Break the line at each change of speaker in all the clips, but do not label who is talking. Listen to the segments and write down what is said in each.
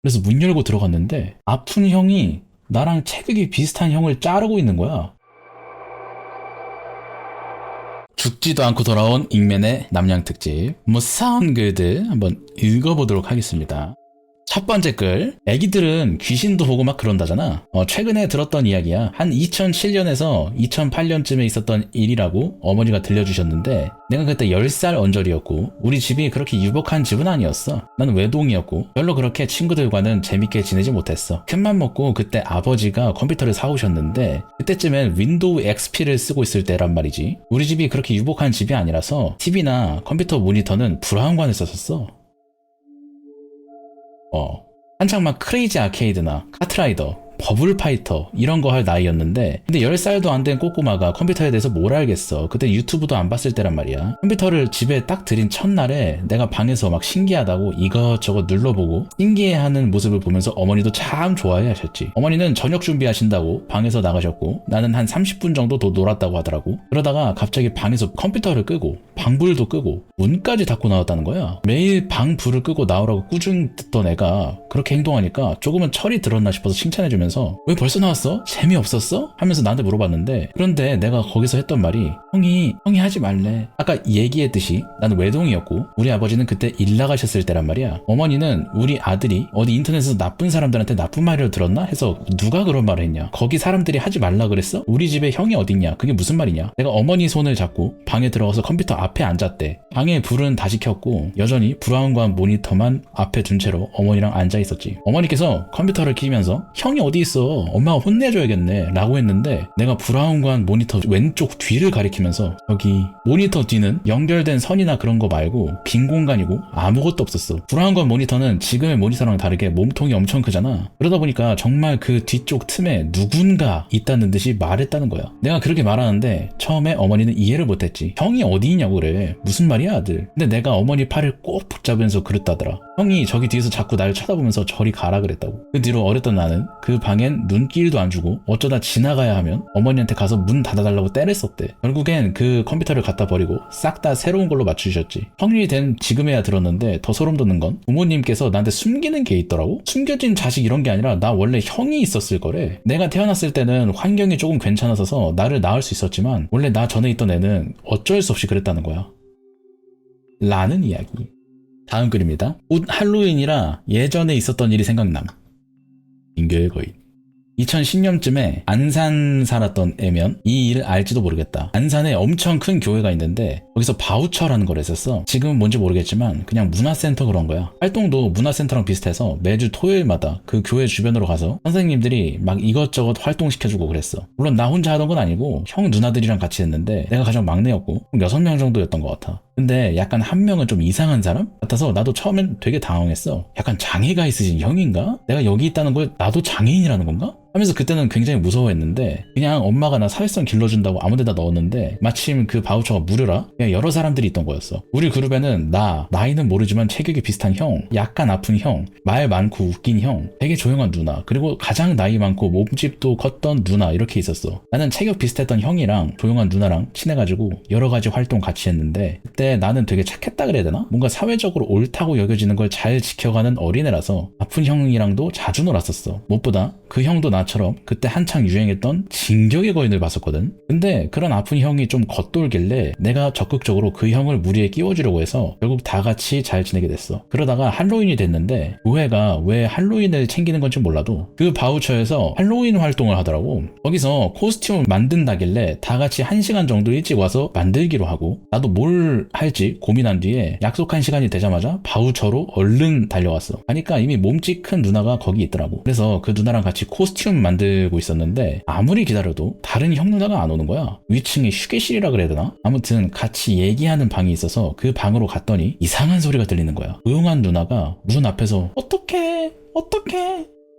그래서 문 열고 들어갔는데 아픈 형이 나랑 체격이 비슷한 형을 자르고 있는 거야. 죽지도 않고 돌아온 잉맨의 남양특집 무서운 글들 한번 읽어보도록 하겠습니다. 첫 번째 글, 애기들은 귀신도 보고 막 그런다잖아. 최근에 들었던 이야기야. 한 2007년에서 2008년쯤에 있었던 일이라고 어머니가 들려주셨는데, 내가 그때 10살 언저리였고 우리 집이 그렇게 유복한 집은 아니었어. 나는 외동이었고 별로 그렇게 친구들과는 재밌게 지내지 못했어. 큰맘 먹고 그때 아버지가 컴퓨터를 사오셨는데, 그때쯤엔 윈도우 XP를 쓰고 있을 때란 말이지. 우리 집이 그렇게 유복한 집이 아니라서 TV나 컴퓨터 모니터는 브라운관을 썼었어. 한창 막 크레이지 아케이드나 카트라이더, 버블파이터 이런 거 할 나이였는데, 근데 10살도 안 된 꼬꼬마가 컴퓨터에 대해서 뭘 알겠어. 그때 유튜브도 안 봤을 때란 말이야. 컴퓨터를 집에 딱 들인 첫날에 내가 방에서 막 신기하다고 이것저것 눌러보고 신기해하는 모습을 보면서 어머니도 참 좋아해 하셨지. 어머니는 저녁 준비하신다고 방에서 나가셨고 나는 한 30분 정도 더 놀았다고 하더라고. 그러다가 갑자기 방에서 컴퓨터를 끄고 방불도 끄고 문까지 닫고 나왔다는 거야. 매일 방 불을 끄고 나오라고 꾸중 듣던 애가 그렇게 행동하니까 조금은 철이 들었나 싶어서 칭찬해주면서 왜 벌써 나왔어? 재미없었어? 하면서 나한테 물어봤는데, 그런데 내가 거기서 했던 말이 형이 하지 말래. 아까 얘기했듯이 나는 외동이었고 우리 아버지는 그때 일 나가셨을 때란 말이야. 어머니는 우리 아들이 어디 인터넷에서 나쁜 사람들한테 나쁜 말을 들었나 해서 누가 그런 말을 했냐, 거기 사람들이 하지 말라 그랬어? 우리 집에 형이 어딨냐, 그게 무슨 말이냐. 내가 어머니 손을 잡고 방에 들어가서 컴퓨터 앞에 앉았대. 방에 불은 다시 켰고 여전히 브라운관 모니터만 앞에 둔 채로 어머니랑 앉아 있었지. 어머니께서 컴퓨터를 키면서 형이 어디 있어, 엄마가 혼내줘야겠네 라고 했는데, 내가 브라운관 모니터 왼쪽 뒤를 가리키면서 여기 모니터 뒤는 연결된 선이나 그런 거 말고 빈 공간이고 아무것도 없었어. 브라운관 모니터는 지금의 모니터랑 다르게 몸통이 엄청 크잖아. 그러다 보니까 정말 그 뒤쪽 틈에 누군가 있다는 듯이 말했다는 거야. 내가 그렇게 말하는데 처음에 어머니는 이해를 못했지. 형이 어디 있냐고 그래, 무슨 말이야 아들. 근데 내가 어머니 팔을 꼭 붙잡으면서 그랬다더라. 형이 저기 뒤에서 자꾸 날 쳐다보면서 저리 가라 그랬다고. 그 뒤로 어렸던 나는 그 방엔 눈길도 안 주고 어쩌다 지나가야 하면 어머니한테 가서 문 닫아달라고 때렸었대. 결국엔 그 컴퓨터를 갖다 버리고 싹 다 새로운 걸로 맞추셨지. 성인이 된 지금에야 들었는데 더 소름 돋는 건 부모님께서 나한테 숨기는 게 있더라고. 숨겨진 자식 이런 게 아니라 나 원래 형이 있었을 거래. 내가 태어났을 때는 환경이 조금 괜찮아서 나를 낳을 수 있었지만 원래 나 전에 있던 애는 어쩔 수 없이 그랬다는 거야 라는 이야기. 다음 글입니다. 곧 할로윈이라 예전에 있었던 일이 생각남. 인교의 거인. 2010년쯤에 안산 살았던 애면 이 일을 알지도 모르겠다. 안산에 엄청 큰 교회가 있는데 거기서 바우처라는 걸 했었어. 지금은 뭔지 모르겠지만 그냥 문화센터 그런 거야. 활동도 문화센터랑 비슷해서 매주 토요일마다 그 교회 주변으로 가서 선생님들이 막 이것저것 활동시켜주고 그랬어. 물론 나 혼자 하던 건 아니고 형 누나들이랑 같이 했는데 내가 가장 막내였고 6명 정도였던 것 같아. 근데 약간 한 명은 좀 이상한 사람 같아서 나도 처음엔 되게 당황했어. 약간 장애가 있으신 형인가? 내가 여기 있다는 걸 나도 장애인이라는 건가? 하면서 그때는 굉장히 무서워했는데, 그냥 엄마가 나 사회성 길러준다고 아무데나 넣었는데 마침 그 바우처가 무료라 그냥 여러 사람들이 있던 거였어. 우리 그룹에는 나이는 모르지만 체격이 비슷한 형, 약간 아픈 형, 말 많고 웃긴 형, 되게 조용한 누나, 그리고 가장 나이 많고 몸집도 컸던 누나, 이렇게 있었어. 나는 체격 비슷했던 형이랑 조용한 누나랑 친해가지고 여러 가지 활동 같이 했는데, 그때 나는 되게 착했다 그래야 되나? 뭔가 사회적으로 옳다고 여겨지는 걸 잘 지켜가는 어린애라서 아픈 형이랑도 자주 놀았었어. 무엇보다 그 형도 나처럼 그때 한창 유행했던 진격의 거인을 봤었거든. 근데 그런 아픈 형이 좀 겉돌길래 내가 적극적으로 그 형을 무리에 끼워주려고 해서 결국 다 같이 잘 지내게 됐어. 그러다가 할로윈이 됐는데 교회가 왜 할로윈을 챙기는 건지 몰라도 그 바우처에서 할로윈 활동을 하더라고. 거기서 코스튬을 만든다길래 다 같이 1시간 정도 일찍 와서 만들기로 하고, 나도 뭘 할지 고민한 뒤에 약속한 시간이 되자마자 바우처로 얼른 달려왔어. 가니까 이미 몸집 큰 누나가 거기 있더라고. 그래서 그 누나랑 같이 코스튬 만들고 있었는데 아무리 기다려도 다른 형 누나가 안 오는 거야. 위층에 휴게실이라 그래야 되나? 아무튼 같이 얘기하는 방이 있어서 그 방으로 갔더니 이상한 소리가 들리는 거야. 조용한 누나가 문 앞에서 어떡해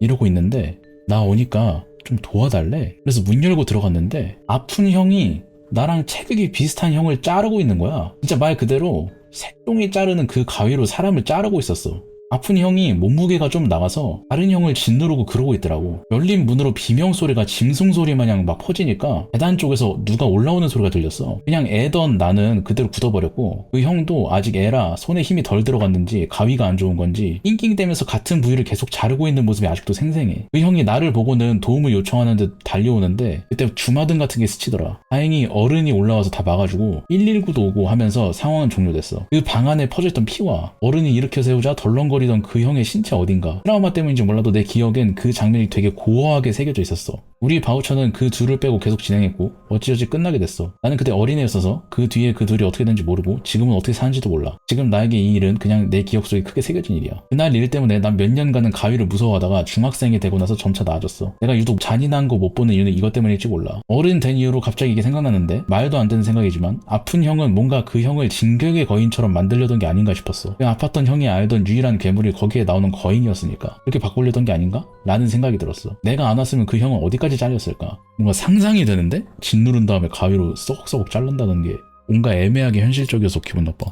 이러고 있는데 나 오니까 좀 도와달래. 그래서 문 열고 들어갔는데 아픈 형이 나랑 체격이 비슷한 형을 자르고 있는 거야. 진짜 말 그대로 새똥이 자르는 그 가위로 사람을 자르고 있었어. 아픈 형이 몸무게가 좀 나가서 다른 형을 짓누르고 그러고 있더라고. 열린 문으로 비명소리가 짐승소리 마냥 막 퍼지니까 계단 쪽에서 누가 올라오는 소리가 들렸어. 그냥 애던 나는 그대로 굳어버렸고, 그 형도 아직 애라 손에 힘이 덜 들어갔는지 가위가 안 좋은 건지 낑낑대면서 같은 부위를 계속 자르고 있는 모습이 아직도 생생해. 그 형이 나를 보고는 도움을 요청하는 듯 달려오는데 그때 주마등 같은 게 스치더라. 다행히 어른이 올라와서 다 막아주고 119도 오고 하면서 상황은 종료됐어. 그 방 안에 퍼져있던 피와 어른이 일으켜 세우자 덜렁거리던 그 형의 신체 어딘가, 트라우마 때문인지 몰라도 내 기억엔 그 장면이 되게 고어하게 새겨져 있었어. 우리 바우처는 그 둘을 빼고 계속 진행했고 어찌어찌 끝나게 됐어. 나는 그때 어린애였어서 그 뒤에 그 둘이 어떻게 된지 모르고 지금은 어떻게 사는지도 몰라. 지금 나에게 이 일은 그냥 내 기억 속에 크게 새겨진 일이야. 그날 일 때문에 난 몇 년간은 가위를 무서워하다가 중학생이 되고 나서 점차 나아졌어. 내가 유독 잔인한 거 못 보는 이유는 이것 때문일지 몰라. 어른 된 이후로 갑자기 이게 생각났는데 말도 안 되는 생각이지만 아픈 형은 뭔가 그 형을 진격의 거인처럼 만들려던 게 아닌가 싶었어. 그 아팠던 형이 알던 유일한 괴물이 거기에 나오는 거인이었으니까 그렇게 바꾸려던 게 아닌가? 라는 생각이 들었어. 내가 안 왔으면 그 형은 어디까지 잘렸을까? 뭔가 상상이 되는데? 짓누른 다음에 가위로 썩썩 자른다는 게 뭔가 애매하게 현실적이어서 기분 나빠.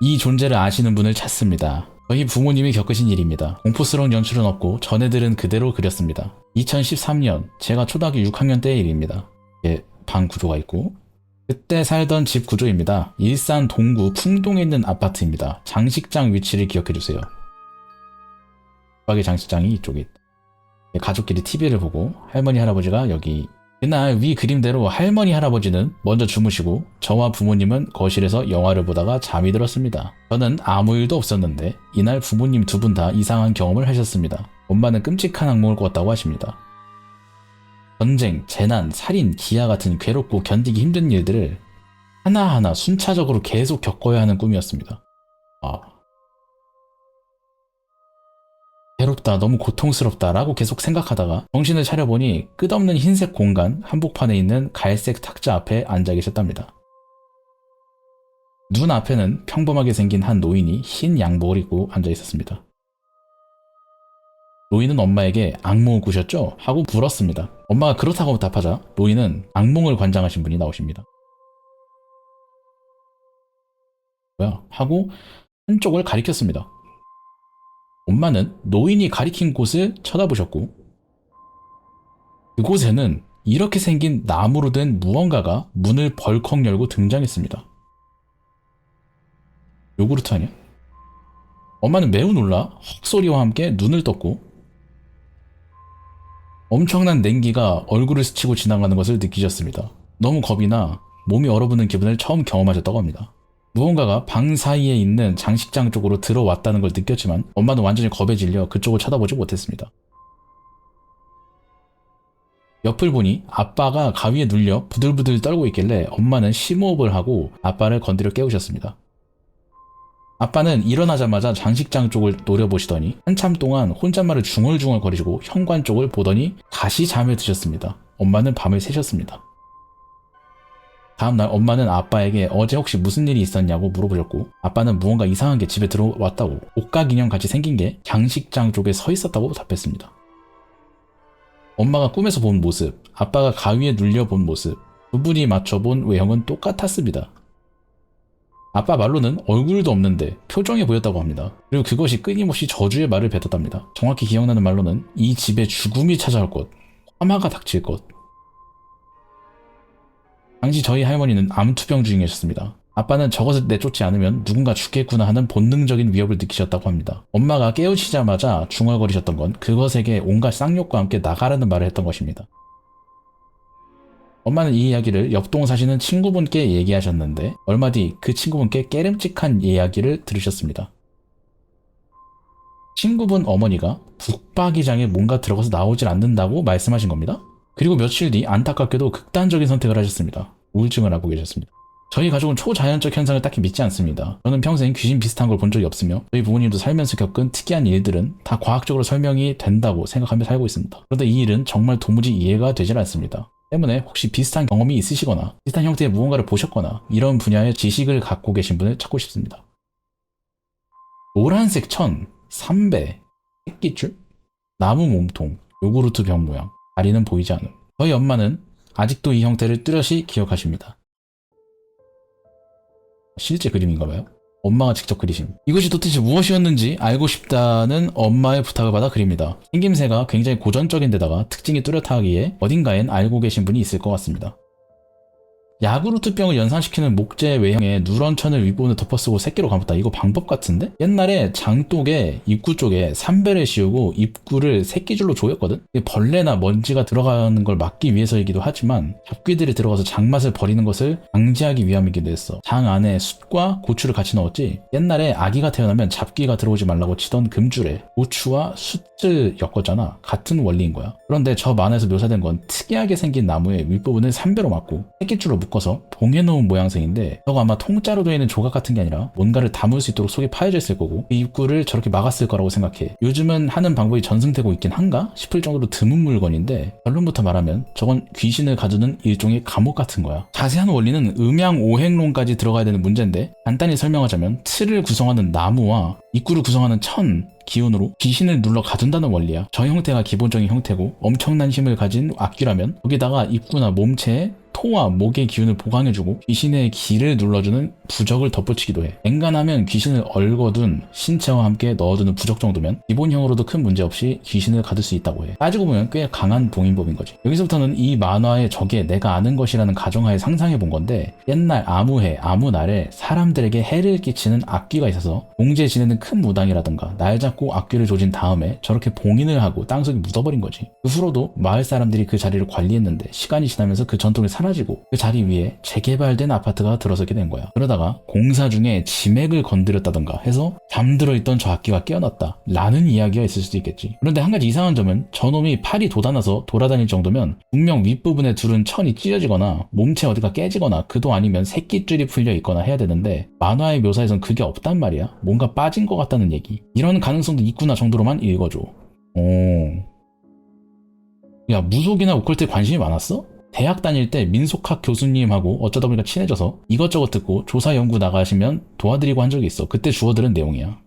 이 존재를 아시는 분을 찾습니다. 저희 부모님이 겪으신 일입니다. 공포스러운 연출은 없고 전해들은 그대로 그렸습니다. 2013년 제가 초등학교 6학년 때의 일입니다. 방 구조가 있고 그때 살던 집 구조입니다. 일산 동구 풍동에 있는 아파트입니다. 장식장 위치를 기억해주세요. 밖에 장식장이 이쪽에 있다. 가족끼리 TV를 보고 할머니 할아버지가 여기. 그날 위 그림대로 할머니 할아버지는 먼저 주무시고 저와 부모님은 거실에서 영화를 보다가 잠이 들었습니다. 저는 아무 일도 없었는데 이날 부모님 두 분 다 이상한 경험을 하셨습니다. 엄마는 끔찍한 악몽을 꿨다고 하십니다. 전쟁, 재난, 살인, 기아 같은 괴롭고 견디기 힘든 일들을 하나하나 순차적으로 계속 겪어야 하는 꿈이었습니다. 괴롭다, 너무 고통스럽다 라고 계속 생각하다가 정신을 차려보니 끝없는 흰색 공간 한복판에 있는 갈색 탁자 앞에 앉아 계셨답니다. 눈 앞에는 평범하게 생긴 한 노인이 흰 양복을 입고 앉아 있었습니다. 노인은 엄마에게 악몽을 꾸셨죠? 하고 물었습니다. 엄마가 그렇다고 답하자 노인은 악몽을 관장하신 분이 나오십니다. 뭐야? 하고 한쪽을 가리켰습니다. 엄마는 노인이 가리킨 곳을 쳐다보셨고 그곳에는 이렇게 생긴 나무로 된 무언가가 문을 벌컥 열고 등장했습니다. 요구르트 아니야? 엄마는 매우 놀라 헉소리와 함께 눈을 떴고 엄청난 냉기가 얼굴을 스치고 지나가는 것을 느끼셨습니다. 너무 겁이 나 몸이 얼어붙는 기분을 처음 경험하셨다고 합니다. 무언가가 방 사이에 있는 장식장 쪽으로 들어왔다는 걸 느꼈지만 엄마는 완전히 겁에 질려 그쪽을 쳐다보지 못했습니다. 옆을 보니 아빠가 가위에 눌려 부들부들 떨고 있길래 엄마는 심호흡을 하고 아빠를 건드려 깨우셨습니다. 아빠는 일어나자마자 장식장 쪽을 노려보시더니 한참 동안 혼잣말을 중얼중얼 거리시고 현관 쪽을 보더니 다시 잠에 드셨습니다. 엄마는 밤을 새셨습니다. 다음날 엄마는 아빠에게 어제 혹시 무슨 일이 있었냐고 물어보셨고 아빠는 무언가 이상한 게 집에 들어왔다고 옷각 인형 같이 생긴 게 장식장 쪽에 서 있었다고 답했습니다. 엄마가 꿈에서 본 모습, 아빠가 가위에 눌려 본 모습, 두 분이 맞춰본 외형은 똑같았습니다. 아빠 말로는 얼굴도 없는데 표정이 보였다고 합니다. 그리고 그것이 끊임없이 저주의 말을 뱉었답니다. 정확히 기억나는 말로는 이 집에 죽음이 찾아올 것, 화마가 닥칠 것. 당시 저희 할머니는 암투병 중이셨습니다. 아빠는 저것을 내쫓지 않으면 누군가 죽겠구나 하는 본능적인 위협을 느끼셨다고 합니다. 엄마가 깨우치자마자 중얼거리셨던 건 그것에게 온갖 쌍욕과 함께 나가라는 말을 했던 것입니다. 엄마는 이 이야기를 옆동 사시는 친구분께 얘기하셨는데 얼마 뒤 그 친구분께 깨름직한 이야기를 들으셨습니다. 친구분 어머니가 북박이장에 뭔가 들어가서 나오질 않는다고 말씀하신 겁니다. 그리고 며칠 뒤 안타깝게도 극단적인 선택을 하셨습니다. 우울증을 앓고 계셨습니다. 저희 가족은 초자연적 현상을 딱히 믿지 않습니다. 저는 평생 귀신 비슷한 걸 본 적이 없으며 저희 부모님도 살면서 겪은 특이한 일들은 다 과학적으로 설명이 된다고 생각하며 살고 있습니다. 그런데 이 일은 정말 도무지 이해가 되질 않습니다. 때문에 혹시 비슷한 경험이 있으시거나 비슷한 형태의 무언가를 보셨거나 이런 분야의 지식을 갖고 계신 분을 찾고 싶습니다. 노란색 천, 삼배, 새끼줄, 나무 몸통, 요구르트 병 모양, 다리는 보이지 않음. 저희 엄마는 아직도 이 형태를 뚜렷이 기억하십니다. 실제 그림인가봐요. 엄마가 직접 그리심. 이것이 도대체 무엇이었는지 알고 싶다는 엄마의 부탁을 받아 그립니다. 생김새가 굉장히 고전적인 데다가 특징이 뚜렷하기에 어딘가엔 알고 계신 분이 있을 것 같습니다. 야구르트병을 연상시키는 목재 외형의 누런 천을 윗부분에 덮어쓰고 새끼로 감았다. 이거 방법 같은데? 옛날에 장독에 입구 쪽에 삼배를 씌우고 입구를 새끼줄로 조였거든? 벌레나 먼지가 들어가는 걸 막기 위해서이기도 하지만 잡귀들이 들어가서 장맛을 버리는 것을 방지하기 위함이기도 했어. 장 안에 숯과 고추를 같이 넣었지. 옛날에 아기가 태어나면 잡귀가 들어오지 말라고 치던 금줄에 고추와 숯을 엮었잖아. 같은 원리인 거야. 그런데 저 만화에서 묘사된 건 특이하게 생긴 나무의 윗부분을 삼배로 막고 새끼줄로 묶어서 봉해놓은 모양새인데 저거 아마 통짜로 되어 있는 조각 같은 게 아니라 뭔가를 담을 수 있도록 속에 파여져 있을 거고 이 입구를 저렇게 막았을 거라고 생각해. 요즘은 하는 방법이 전승되고 있긴 한가 싶을 정도로 드문 물건인데 결론부터 말하면 저건 귀신을 가두는 일종의 감옥 같은 거야. 자세한 원리는 음양오행론까지 들어가야 되는 문제인데 간단히 설명하자면 틀을 구성하는 나무와 입구를 구성하는 천, 기운으로 귀신을 눌러 가둔다는 원리야. 저 형태가 기본적인 형태고 엄청난 힘을 가진 악귀라면 거기다가 입구나 몸체에 토와 목의 기운을 보강해주고 귀신의 기를 눌러주는 부적을 덧붙이기도 해. 엔간하면 귀신을 얽어둔 신체와 함께 넣어두는 부적 정도면 기본형으로도 큰 문제 없이 귀신을 가둘 수 있다고 해. 따지고 보면 꽤 강한 봉인법인 거지. 여기서부터는 이 만화의 적에 내가 아는 것이라는 가정하에 상상해 본 건데 옛날 아무 해, 아무 날에 사람들에게 해를 끼치는 악귀가 있어서 공지에 지내는 큰 무당이라든가 날 잡고 악귀를 조진 다음에 저렇게 봉인을 하고 땅속에 묻어버린 거지. 그 후로도 마을 사람들이 그 자리를 관리했는데 시간이 지나면서 그 전통이 사라지고 그 자리 위에 재개발된 아파트가 들어서게 된 거야. 그러다가 공사 중에 지맥을 건드렸다던가 해서 잠들어 있던 저 악기가 깨어났다 라는 이야기가 있을 수도 있겠지. 그런데 한 가지 이상한 점은 저놈이 팔이 돋아나서 돌아다닐 정도면 분명 윗부분에 두른 천이 찢어지거나 몸체 어디가 깨지거나 그도 아니면 새끼줄이 풀려 있거나 해야 되는데 만화의 묘사에선 그게 없단 말이야. 뭔가 빠진 것 같다는 얘기. 이런 가능성도 있구나 정도로만 읽어줘. 야, 무속이나 오컬트에 관심이 많았어? 대학 다닐 때 민속학 교수님하고 어쩌다 보니까 친해져서 이것저것 듣고 조사 연구 나가시면 도와드리고 한 적이 있어. 그때 주워들은 내용이야.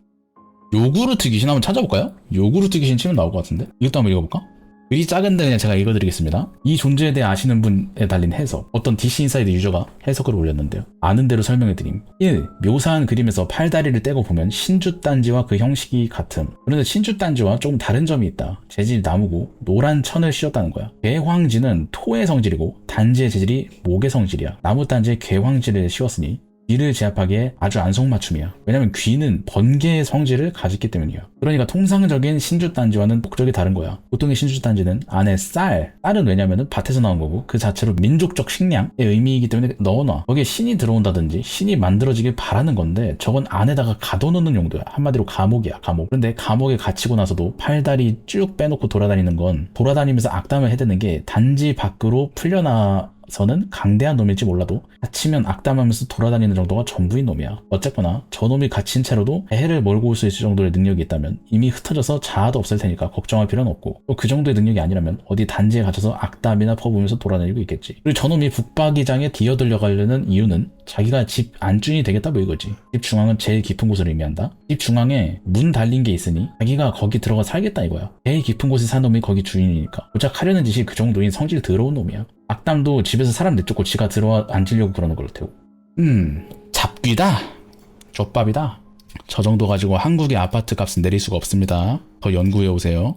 요구르트 귀신 한번 찾아볼까요? 요구르트 귀신 치면 나올 것 같은데? 이것도 한번 읽어볼까? 글이 작은데 그냥 제가 읽어드리겠습니다. 이 존재에 대해 아시는 분에 달린 해석. 어떤 DC 인사이드 유저가 해석을 올렸는데요. 아는 대로 설명해드림. 1. 묘사한 그림에서 팔다리를 떼고 보면 신주단지와 그 형식이 같음. 그런데 신주단지와 조금 다른 점이 있다. 재질이 나무고 노란 천을 씌웠다는 거야. 괴황지는 토의 성질이고 단지의 재질이 목의 성질이야. 나무단지에 괴황지를 씌웠으니 귀를 제압하기에 아주 안성맞춤이야. 왜냐면 귀는 번개의 성질을 가졌기 때문이야. 그러니까 통상적인 신주단지와는 목적이 다른 거야. 보통의 신주단지는 안에 쌀은 왜냐면은 밭에서 나온 거고 그 자체로 민족적 식량의 의미이기 때문에 넣어놔. 거기에 신이 들어온다든지 신이 만들어지길 바라는 건데 저건 안에다가 가둬놓는 용도야. 한마디로 감옥이야, 감옥. 그런데 감옥에 갇히고 나서도 팔다리 쭉 빼놓고 돌아다니는 건 돌아다니면서 악담을 해대는 게 단지 밖으로 풀려나서는 강대한 놈일지 몰라도 갇히면 악담하면서 돌아다니는 정도가 전부인 놈이야. 어쨌거나 저놈이 갇힌 채로도 해를 몰고 올 수 있을 정도의 능력이 있다면 이미 흩어져서 자아도 없을 테니까 걱정할 필요는 없고 또 그 정도의 능력이 아니라면 어디 단지에 갇혀서 악담이나 퍼부으면서 돌아다니고 있겠지. 그리고 저놈이 북박이장에 기어들려 가려는 이유는 자기가 집 안준이 되겠다 뭐 이거지. 집 중앙은 제일 깊은 곳을 의미한다. 집 중앙에 문 달린 게 있으니 자기가 거기 들어가 살겠다 이거야. 제일 깊은 곳에 산 놈이 거기 주인이니까 고작 하려는 짓이 그 정도인 성질 더러운 놈이야. 악담도 집에서 사람 내쫓고 지가 들어와 앉으려고 그러는 걸 테고. 잡귀다. 족밥이다. 저 정도 가지고 한국의 아파트 값은 내릴 수가 없습니다. 더 연구해 오세요.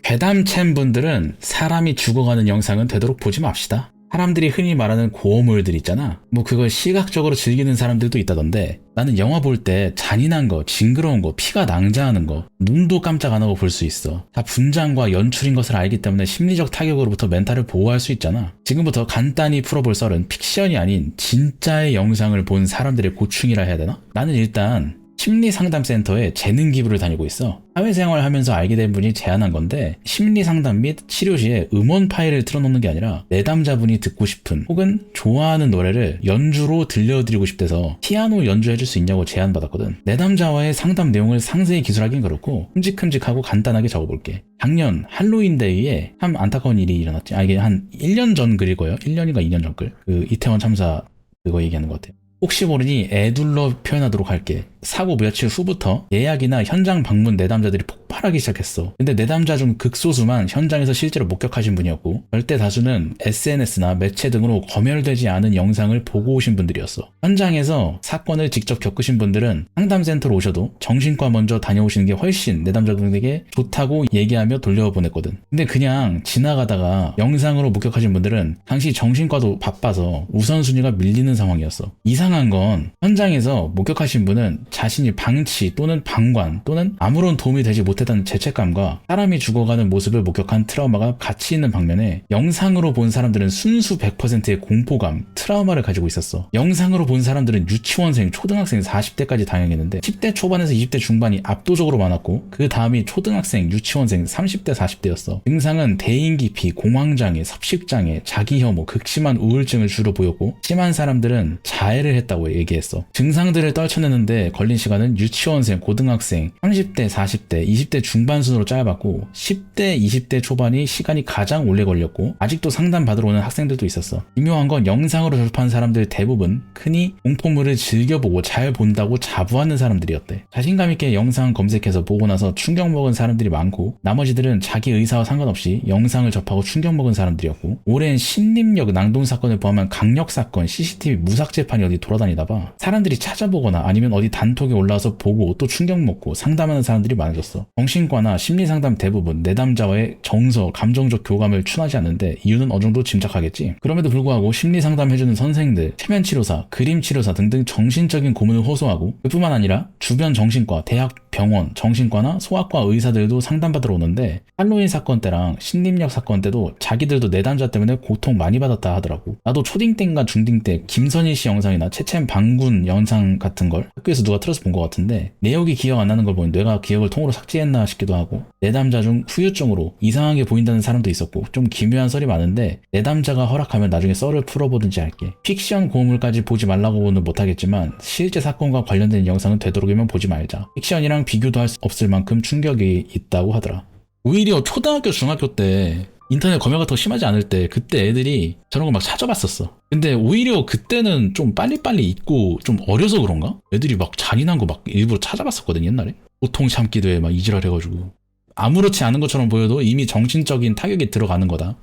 괴담챔 분들은 사람이 죽어가는 영상은 되도록 보지 맙시다. 사람들이 흔히 말하는 고어물들 있잖아. 뭐 그걸 시각적으로 즐기는 사람들도 있다던데 나는 영화 볼 때 잔인한 거, 징그러운 거, 피가 낭자하는 거, 눈도 깜짝 안 하고 볼 수 있어. 다 분장과 연출인 것을 알기 때문에 심리적 타격으로부터 멘탈을 보호할 수 있잖아. 지금부터 간단히 풀어볼 썰은 픽션이 아닌 진짜의 영상을 본 사람들의 고충이라 해야 되나? 나는 일단 심리상담센터에 재능 기부를 다니고 있어. 사회생활을 하면서 알게 된 분이 제안한 건데 심리상담 및 치료 시에 음원 파일을 틀어놓는 게 아니라 내담자분이 듣고 싶은 혹은 좋아하는 노래를 연주로 들려드리고 싶대서 피아노 연주해줄 수 있냐고 제안받았거든. 내담자와의 상담 내용을 상세히 기술하긴 그렇고 큼직큼직하고 간단하게 적어볼게. 작년 할로윈데이에 참 안타까운 일이 일어났지. 이게 한 1년 전 글일 거예요. 1년인가 2년 전 글. 그 이태원 참사 그거 얘기하는 것 같아요. 혹시 모르니 애둘러 표현하도록 할게. 사고 며칠 후부터 예약이나 현장 방문 내담자들이 폭발 폭발하기 시작했어. 근데 내담자 중 극소수만 현장에서 실제로 목격하신 분이었고 절대 다수는 SNS나 매체 등으로 검열되지 않은 영상을 보고 오신 분들이었어. 현장에서 사건을 직접 겪으신 분들은 상담센터로 오셔도 정신과 먼저 다녀오시는 게 훨씬 내담자분에게 좋다고 얘기하며 돌려보냈거든. 근데 그냥 지나가다가 영상으로 목격하신 분들은 당시 정신과도 바빠서 우선순위가 밀리는 상황이었어. 이상한 건 현장에서 목격하신 분은 자신이 방치 또는 방관 또는 아무런 도움이 되지 못했다는 죄책감과 사람이 죽어가는 모습을 목격한 트라우마가 같이 있는 반면에 영상으로 본 사람들은 순수 100%의 공포감, 트라우마를 가지고 있었어. 영상으로 본 사람들은 유치원생, 초등학생 40대까지 다행했는데 10대 초반에서 20대 중반이 압도적으로 많았고 그 다음이 초등학생, 유치원생 30대, 40대였어. 증상은 대인기피, 공황장애, 섭식장애, 자기혐오, 극심한 우울증을 주로 보였고 심한 사람들은 자해를 했다고 얘기했어. 증상들을 떨쳐내는데 걸린 시간은 유치원생, 고등학생, 30대, 40대, 20대 중반 순으로 짧았고 10대, 20대 초반이 시간이 가장 오래 걸렸고 아직도 상담받으러 오는 학생들도 있었어. 중요한 건 영상으로 접한 사람들 대부분 흔히 공포물을 즐겨보고 잘 본다고 자부하는 사람들이었대. 자신감 있게 영상 검색해서 보고 나서 충격 먹은 사람들이 많고 나머지들은 자기 의사와 상관없이 영상을 접하고 충격 먹은 사람들이었고 오랜 신림역 낭동 사건을 포함한 강력 사건, CCTV 무삭제판이 어디 돌아다니다 봐 사람들이 찾아보거나 아니면 어디 단톡에 올라와서 보고 또 충격 먹고 상담하는 사람들이 많아졌어. 정신과나 심리상담 대부분 내담자와의 정서, 감정적 교감을 추하지 않는데 이유는 어느 정도 짐작하겠지. 그럼에도 불구하고 심리상담해주는 선생들, 체면치료사, 그림치료사 등등 정신적인 고문을 호소하고 그뿐만 아니라 주변 정신과, 대학, 병원, 정신과나 소아과 의사들도 상담받으러 오는데 할로윈 사건 때랑 신림역 사건 때도 자기들도 내담자 때문에 고통 많이 받았다 하더라고. 나도 초딩 때인가 중딩 때 김선희 씨 영상이나 채챔 방군 영상 같은 걸 학교에서 누가 틀어서 본 것 같은데 내역이 기억 안 나는 걸 보니 뇌가 기억을 통으로 삭제했나 싶기도 하고 내담자 중 후유증으로 이상하게 보인다는 사람도 있었고 좀 기묘한 썰이 많은데 내담자가 허락하면 나중에 썰을 풀어보든지 할게. 픽션 고물까지 보지 말라고는 못하겠지만 실제 사건과 관련된 영상은 되도록이면 보지 말자. 픽션이랑 비교도 할 수 없을 만큼 충격이 있다고 하더라. 오히려 초등학교, 중학교 때 인터넷 검열 같은 거 심하지 않을 때 그때 애들이 저런 거 막 찾아봤었어. 근데 오히려 그때는 좀 빨리빨리 잊고 좀 어려서 그런가? 애들이 막 잔인한 거 막 일부러 찾아봤었거든 옛날에. 고통 참기도 해 막 이지랄 해가지고 아무렇지 않은 것처럼 보여도 이미 정신적인 타격이 들어가는 거다.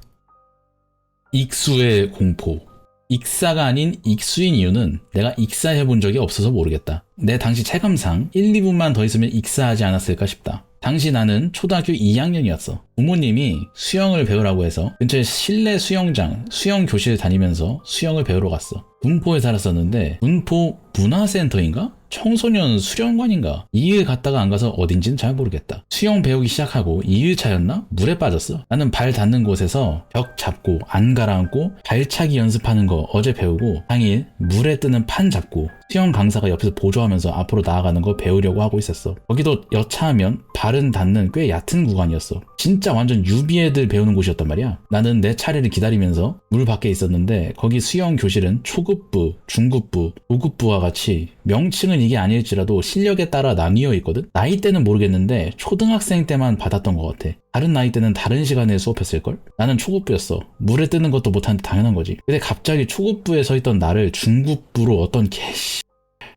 익수의 공포. 익사가 아닌 익수인 이유는 내가 익사해본 적이 없어서 모르겠다. 내 당시 체감상 1, 2분만 더 있으면 익사하지 않았을까 싶다. 당시 나는 초등학교 2학년이었어. 부모님이 수영을 배우라고 해서 근처에 실내 수영장, 수영 교실 다니면서 수영을 배우러 갔어. 군포에 살았었는데 군포 문화센터인가? 청소년 수련관인가? 2일 갔다가 안 가서 어딘지는 잘 모르겠다. 수영 배우기 시작하고 2일차였나? 물에 빠졌어. 나는 발 닿는 곳에서 벽 잡고 안 가라앉고 발차기 연습하는 거 어제 배우고 당일 물에 뜨는 판 잡고 수영 강사가 옆에서 보조하면서 앞으로 나아가는 거 배우려고 하고 있었어. 거기도 여차하면 발은 닿는 꽤 얕은 구간이었어. 진짜 완전 유비 애들 배우는 곳이었단 말이야. 나는 내 차례를 기다리면서 물 밖에 있었는데 거기 수영 교실은 초급부, 중급부, 고급부와 같이 명칭은 이게 아닐지라도 실력에 따라 나뉘어 있거든. 나이대는 모르겠는데 초등학생 때만 받았던 것 같아. 다른 나이대는 다른 시간에 수업했을걸? 나는 초급부였어. 물에 뜨는 것도 못하는데 당연한 거지. 근데 갑자기 초급부에 서 있던 나를 중급부로 어떤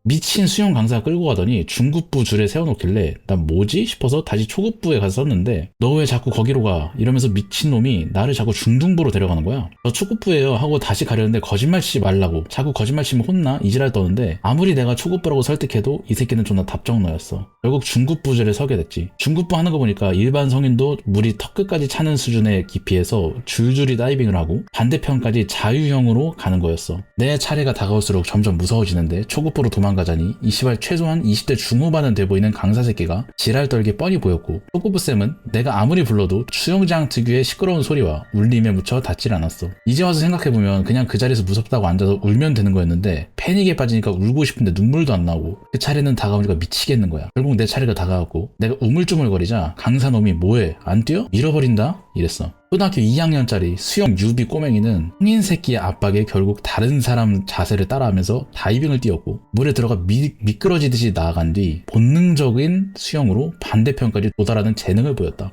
미친 수영 강사가 끌고 가더니 중급부 줄에 세워놓길래 난 뭐지? 싶어서 다시 초급부에 가서 썼는데 너 왜 자꾸 거기로 가? 이러면서 미친놈이 나를 자꾸 중등부로 데려가는 거야. 저 초급부예요 하고 다시 가려는데 거짓말 치지 말라고. 자꾸 거짓말 치면 혼나? 이지랄 떠는데 아무리 내가 초급부라고 설득해도 이 새끼는 존나 답정너였어. 결국 중급부 줄에 서게 됐지. 중급부 하는 거 보니까 일반 성인도 물이 턱끝까지 차는 수준의 깊이에서 줄줄이 다이빙을 하고 반대편까지 자유형으로 가는 거였어. 내 차례가 다가올수록 점점 무서워지는데 초급부로 도망가자니 이 씨발 최소한 20대 중후반은 돼 보이는 강사 새끼가 지랄 떨게 뻔히 보였고 초급부 쌤은 내가 아무리 불러도 수영장 특유의 시끄러운 소리와 울림에 묻혀 닿질 않았어. 이제 와서 생각해보면 그냥 그 자리에서 무섭다고 앉아서 울면 되는 거였는데 패닉에 빠지니까 울고 싶은데 눈물도 안 나오고 그 차례는 다가오니까 미치겠는 거야. 결국 내 차례가 다가왔고 내가 우물쭈물거리자 강사놈이 뭐해? 안 뛰어? 밀어버린다? 이랬어. 초등학교 2학년짜리 수영 유비 꼬맹이는 성인 새끼의 압박에 결국 다른 사람 자세를 따라하면서 다이빙을 뛰었고 물에 들어가 미끄러지듯이 나아간 뒤 본능적인 수영으로 반대편까지 도달하는 재능을 보였다.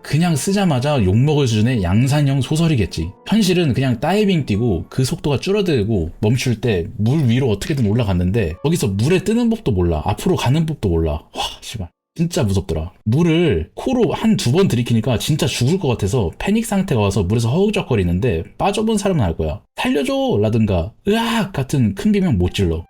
그냥 쓰자마자 욕먹을 수준의 양산형 소설이겠지. 현실은 그냥 다이빙 뛰고 그 속도가 줄어들고 멈출 때 물 위로 어떻게든 올라갔는데 거기서 물에 뜨는 법도 몰라. 앞으로 가는 법도 몰라. 와 씨발. 진짜 무섭더라. 물을 코로 한 두 번 들이키니까 진짜 죽을 것 같아서 패닉 상태가 와서 물에서 허우적거리는데 빠져본 사람은 알 거야. 살려줘! 라든가 으악! 같은 큰 비명 못 질러.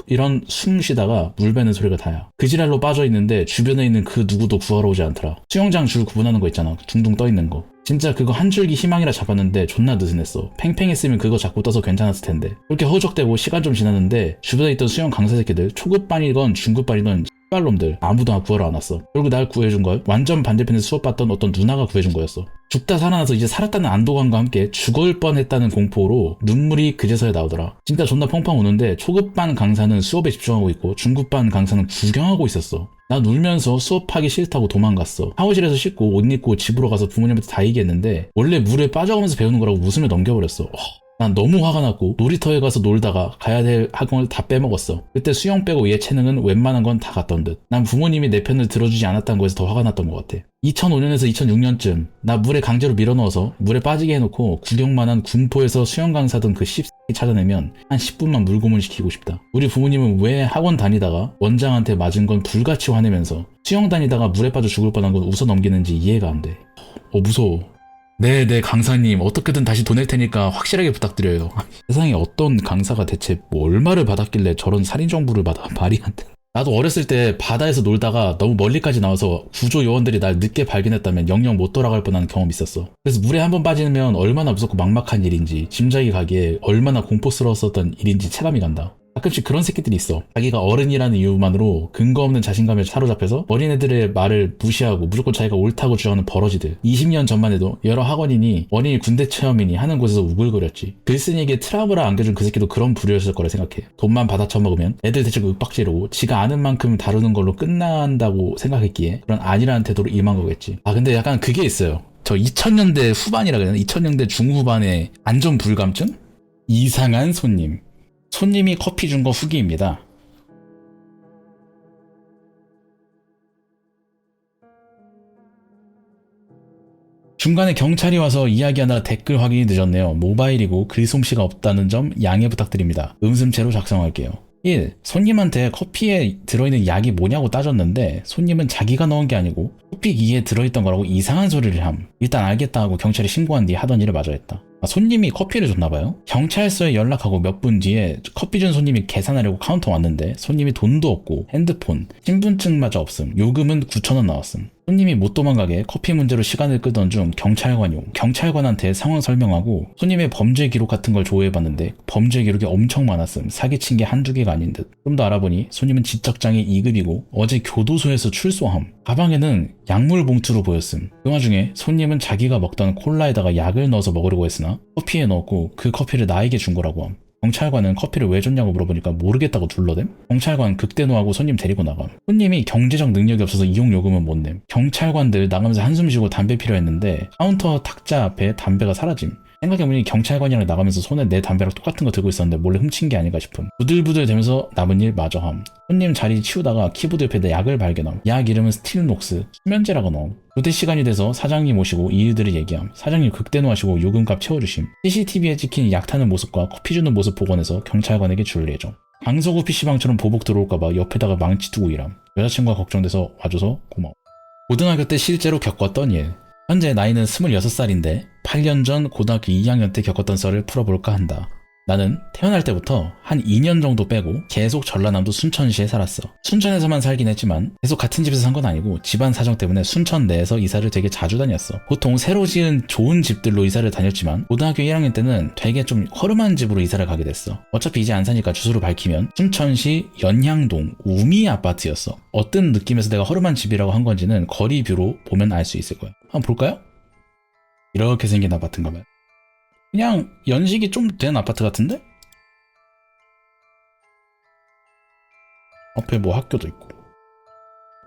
이런 숨 쉬다가 물 베는 소리가 다야. 그 지랄로 빠져있는데 주변에 있는 그 누구도 구하러 오지 않더라. 수영장 줄 구분하는 거 있잖아. 둥둥 떠있는 거. 진짜 그거 한 줄기 희망이라 잡았는데 존나 느슨했어. 팽팽했으면 그거 잡고 떠서 괜찮았을 텐데. 그렇게 허우적대고 시간 좀 지났는데 주변에 있던 수영 강사 새끼들 초급반이건 중급반이건 X발놈들 아무도 구하러 안 왔어. 결국 날 구해준 걸 완전 반대편에서 수업받던 어떤 누나가 구해준 거였어. 죽다 살아나서 이제 살았다는 안도감과 함께 죽을 뻔했다는 공포로 눈물이 그제서야 나오더라. 진짜 존나 펑펑 우는데 초급반 강사는 수업에 집중하고 있고 중급반 강사는 구경하고 있었어. 난 울면서 수업하기 싫다고 도망갔어. 샤워실에서 씻고 옷 입고 집으로 가서 부모님한테 다 얘기했는데 원래 물에 빠져가면서 배우는 거라고 웃으며 넘겨버렸어. 난 너무 화가 났고 놀이터에 가서 놀다가 가야 될 학원을 다 빼먹었어. 그때 수영 빼고 예체능은 웬만한 건 다 갔던 듯. 난 부모님이 내 편을 들어주지 않았다는 거에서 더 화가 났던 것 같아. 2005년에서 2006년쯤 나 물에 강제로 밀어넣어서 물에 빠지게 해놓고 구경만 한 군포에서 수영 강사든 그 씹새끼 찾아내면 한 10분만 물고문 시키고 싶다. 우리 부모님은 왜 학원 다니다가 원장한테 맞은 건 불같이 화내면서 수영 다니다가 물에 빠져 죽을 뻔한 건 웃어 넘기는지 이해가 안 돼. 무서워. 네, 강사님. 어떻게든 다시 돈 낼 테니까 확실하게 부탁드려요. 세상에 어떤 강사가 대체 뭐 얼마를 받았길래 저런 살인 정보를 받아. 말이 안 돼. 나도 어렸을 때 바다에서 놀다가 너무 멀리까지 나와서 구조 요원들이 날 늦게 발견했다면 영영 못 돌아갈 뻔한 경험이 있었어. 그래서 물에 한번 빠지면 얼마나 무섭고 막막한 일인지, 짐작이 가기에 얼마나 공포스러웠었던 일인지 체감이 간다. 가끔씩 그런 새끼들이 있어. 자기가 어른이라는 이유만으로 근거 없는 자신감에 사로잡혀서 어린애들의 말을 무시하고 무조건 자기가 옳다고 주장하는 버러지들. 20년 전만 해도 여러 학원이니 원인이 군대 체험이니 하는 곳에서 우글거렸지. 글쓴이에게 트라우마를 안겨준 그 새끼도 그런 부류였을 거라 생각해. 돈만 받아 처먹으면 애들 대책 윽박지르고 지가 아는 만큼 다루는 걸로 끝난다고 생각했기에 그런 안일한 태도로 임한 거겠지. 근데 약간 그게 있어요. 저 2000년대 후반이라 그래야 되나? 2000년대 중후반에 안전 불감증? 이상한 손님. 손님이 커피 준 거 후기입니다. 중간에 경찰이 와서 이야기하다가 댓글 확인이 늦었네요. 모바일이고 글솜씨가 없다는 점 양해 부탁드립니다. 음슴체로 작성할게요. 1. 손님한테 커피에 들어있는 약이 뭐냐고 따졌는데 손님은 자기가 넣은 게 아니고 커피기에 들어있던 거라고 이상한 소리를 함. 일단 알겠다 하고 경찰에 신고한 뒤 하던 일을 마저 했다. 손님이 커피를 줬나봐요. 경찰서에 연락하고 몇 분 뒤에 커피 준 손님이 계산하려고 카운터 왔는데 손님이 돈도 없고 핸드폰, 신분증마저 없음. 요금은 9,000원 나왔음. 손님이 못 도망가게 커피 문제로 시간을 끄던 중 경찰관이 옴. 경찰관한테 상황 설명하고 손님의 범죄 기록 같은 걸 조회해봤는데 범죄 기록이 엄청 많았음. 사기친 게 한두 개가 아닌 듯. 좀 더 알아보니 손님은 지적장애 2급이고 어제 교도소에서 출소함. 가방에는 약물 봉투로 보였음. 그 와중에 손님은 자기가 먹던 콜라에다가 약을 넣어서 먹으려고 했으나 커피에 넣었고 그 커피를 나에게 준 거라고 함. 경찰관은 커피를 왜 줬냐고 물어보니까 모르겠다고 둘러댐? 경찰관 극대노하고 손님 데리고 나감. 손님이 경제적 능력이 없어서 이용요금은 못 냄. 경찰관들 나가면서 한숨 쉬고 담배 필요했는데 카운터 탁자 앞에 담배가 사라짐. 생각해보니 경찰관이랑 나가면서 손에 내 담배랑 똑같은 거 들고 있었는데 몰래 훔친 게 아닌가 싶음. 부들부들 되면서 남은 일 마저 함. 손님 자리 치우다가 키보드 옆에 내 약을 발견함. 약 이름은 스틸녹스, 수면제라고 넣음. 교대 시간이 돼서 사장님 오시고 이 일들을 얘기함. 사장님 극대노하시고 요금값 채워주심. CCTV에 찍힌 약 타는 모습과 커피 주는 모습 복원해서 경찰관에게 줄 예정. 강서구 PC방처럼 보복 들어올까봐 옆에다가 망치 두고 일함. 여자친구가 걱정돼서 와줘서 고마워. 고등학교 때 실제로 겪었던 일. 현재 나이는 26살인데 8년 전 고등학교 2학년 때 겪었던 썰을 풀어볼까 한다. 나는 태어날 때부터 한 2년 정도 빼고 계속 전라남도 순천시에 살았어. 순천에서만 살긴 했지만 계속 같은 집에서 산 건 아니고 집안 사정 때문에 순천 내에서 이사를 되게 자주 다녔어. 보통 새로 지은 좋은 집들로 이사를 다녔지만 고등학교 1학년 때는 되게 좀 허름한 집으로 이사를 가게 됐어. 어차피 이제 안 사니까 주소를 밝히면 순천시 연향동 우미 아파트였어. 어떤 느낌에서 내가 허름한 집이라고 한 건지는 거리 뷰로 보면 알 수 있을 거야. 한번 볼까요? 이렇게 생긴 아파트인가 봐요. 그냥 연식이 좀 된 아파트 같은데? 앞에 뭐 학교도 있고.